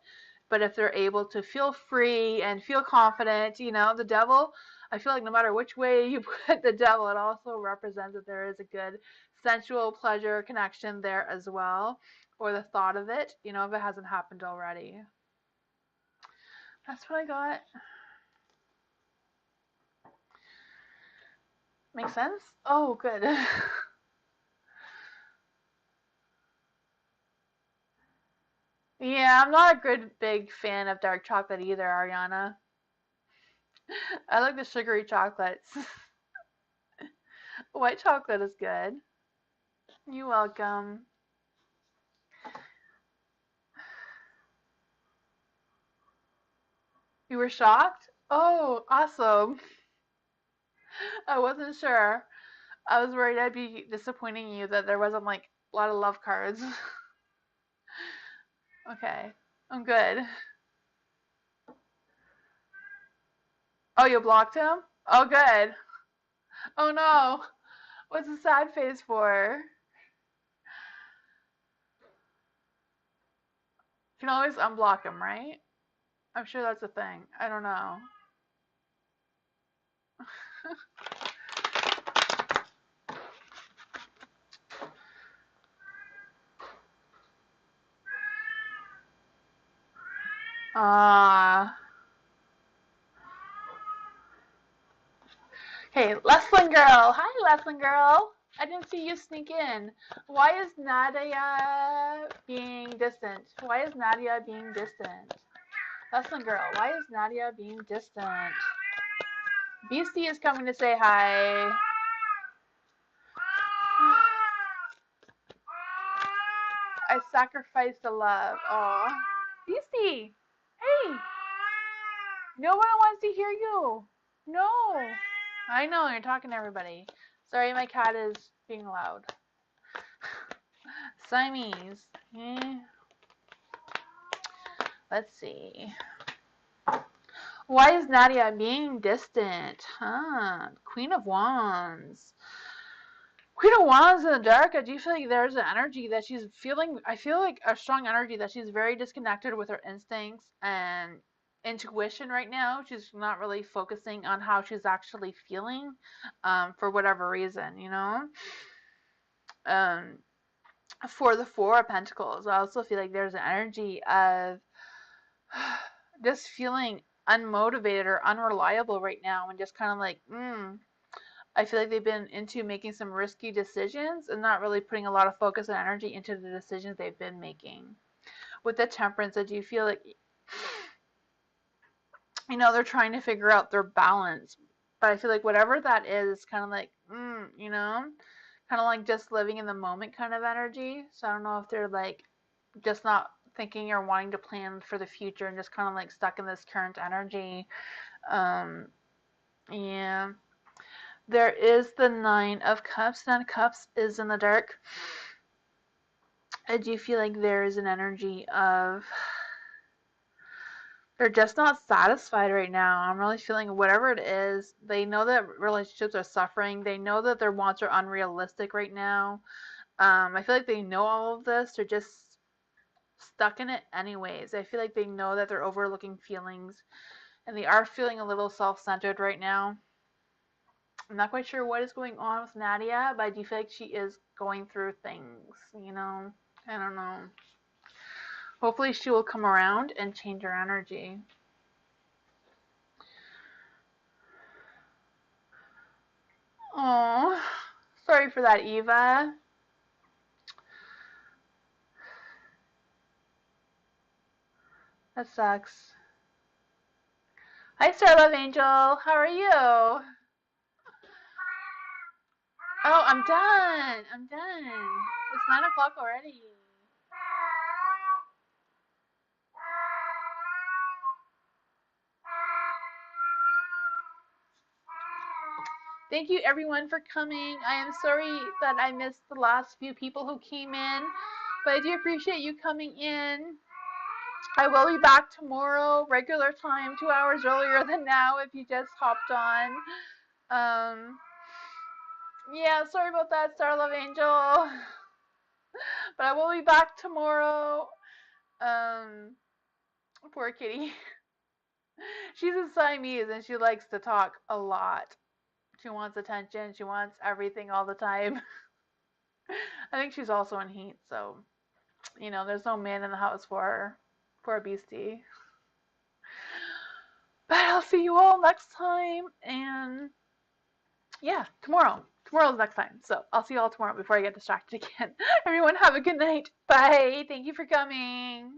but if they're able to feel free and feel confident, you know, the devil, I feel like no matter which way you put the devil, it also represents that there is a good sensual pleasure connection there as well, or the thought of it, you know, if it hasn't happened already. That's what I got. Make sense? Oh, good. Yeah, I'm not a good big fan of dark chocolate either, Ariana. I like the sugary chocolates. White chocolate is good. You're welcome. You were shocked? Oh, awesome. I wasn't sure. I was worried I'd be disappointing you that there wasn't like a lot of love cards. Okay, I'm good. Oh, you blocked him? Oh, good. Oh no. What's the sad face for? You can always unblock him, right? I'm sure that's a thing. I don't know. Ah. Hey, Leslin girl. Hi, Leslin girl. I didn't see you sneak in. Why is Nadia being distant? Why is Nadia being distant? Leslin girl, why is Nadia being distant? Beastie is coming to say hi. I sacrificed the love. Aw. Beastie! Hey! No one wants to hear you. No. I know, you're talking to everybody. Sorry, my cat is being loud. Siamese. Let's see. Why is Nadia being distant? Queen of Wands. Queen of Wands in the dark, I do feel like there's an energy that she's feeling. I feel like a strong energy that she's very disconnected with her instincts and intuition right now. She's not really focusing on how she's actually feeling for whatever reason, you know? For the Four of Pentacles, I also feel like there's an energy of just feeling unmotivated or unreliable right now and just kind of like, I feel like they've been into making some risky decisions and not really putting a lot of focus and energy into the decisions they've been making. With the Temperance, I do feel like, they're trying to figure out their balance. But I feel like whatever that is, kind of like, kind of like just living in the moment kind of energy. So I don't know if they're like just not thinking or wanting to plan for the future and just kind of like stuck in this current energy. Yeah. There is the Nine of Cups. Nine of Cups is in the dark. I do feel like there is an energy of they're just not satisfied right now. I'm really feeling whatever it is. They know that relationships are suffering. They know that their wants are unrealistic right now. I feel like they know all of this. They're just stuck in it anyways. I feel like they know that they're overlooking feelings and they are feeling a little self-centered right now. I'm not quite sure what is going on with Nadia, but I do feel like she is going through things, I don't know. Hopefully she will come around and change her energy. Oh, sorry for that, Eva. That sucks. Hi, Star Love Angel. How are you? Oh, I'm done. I'm done. It's 9 o'clock already. Thank you everyone for coming. I am sorry that I missed the last few people who came in, but I do appreciate you coming in. I will be back tomorrow, regular time, 2 hours earlier than now if you just hopped on. Yeah, sorry about that, Star Love Angel. But I will be back tomorrow. Poor kitty. She's a Siamese and she likes to talk a lot. She wants attention. She wants everything all the time. I think she's also in heat, so, there's no man in the house for her. Poor beastie. But I'll see you all next time, and yeah, tomorrow. Tomorrow's next time. So I'll see you all tomorrow before I get distracted again. Everyone have a good night. Bye. Thank you for coming.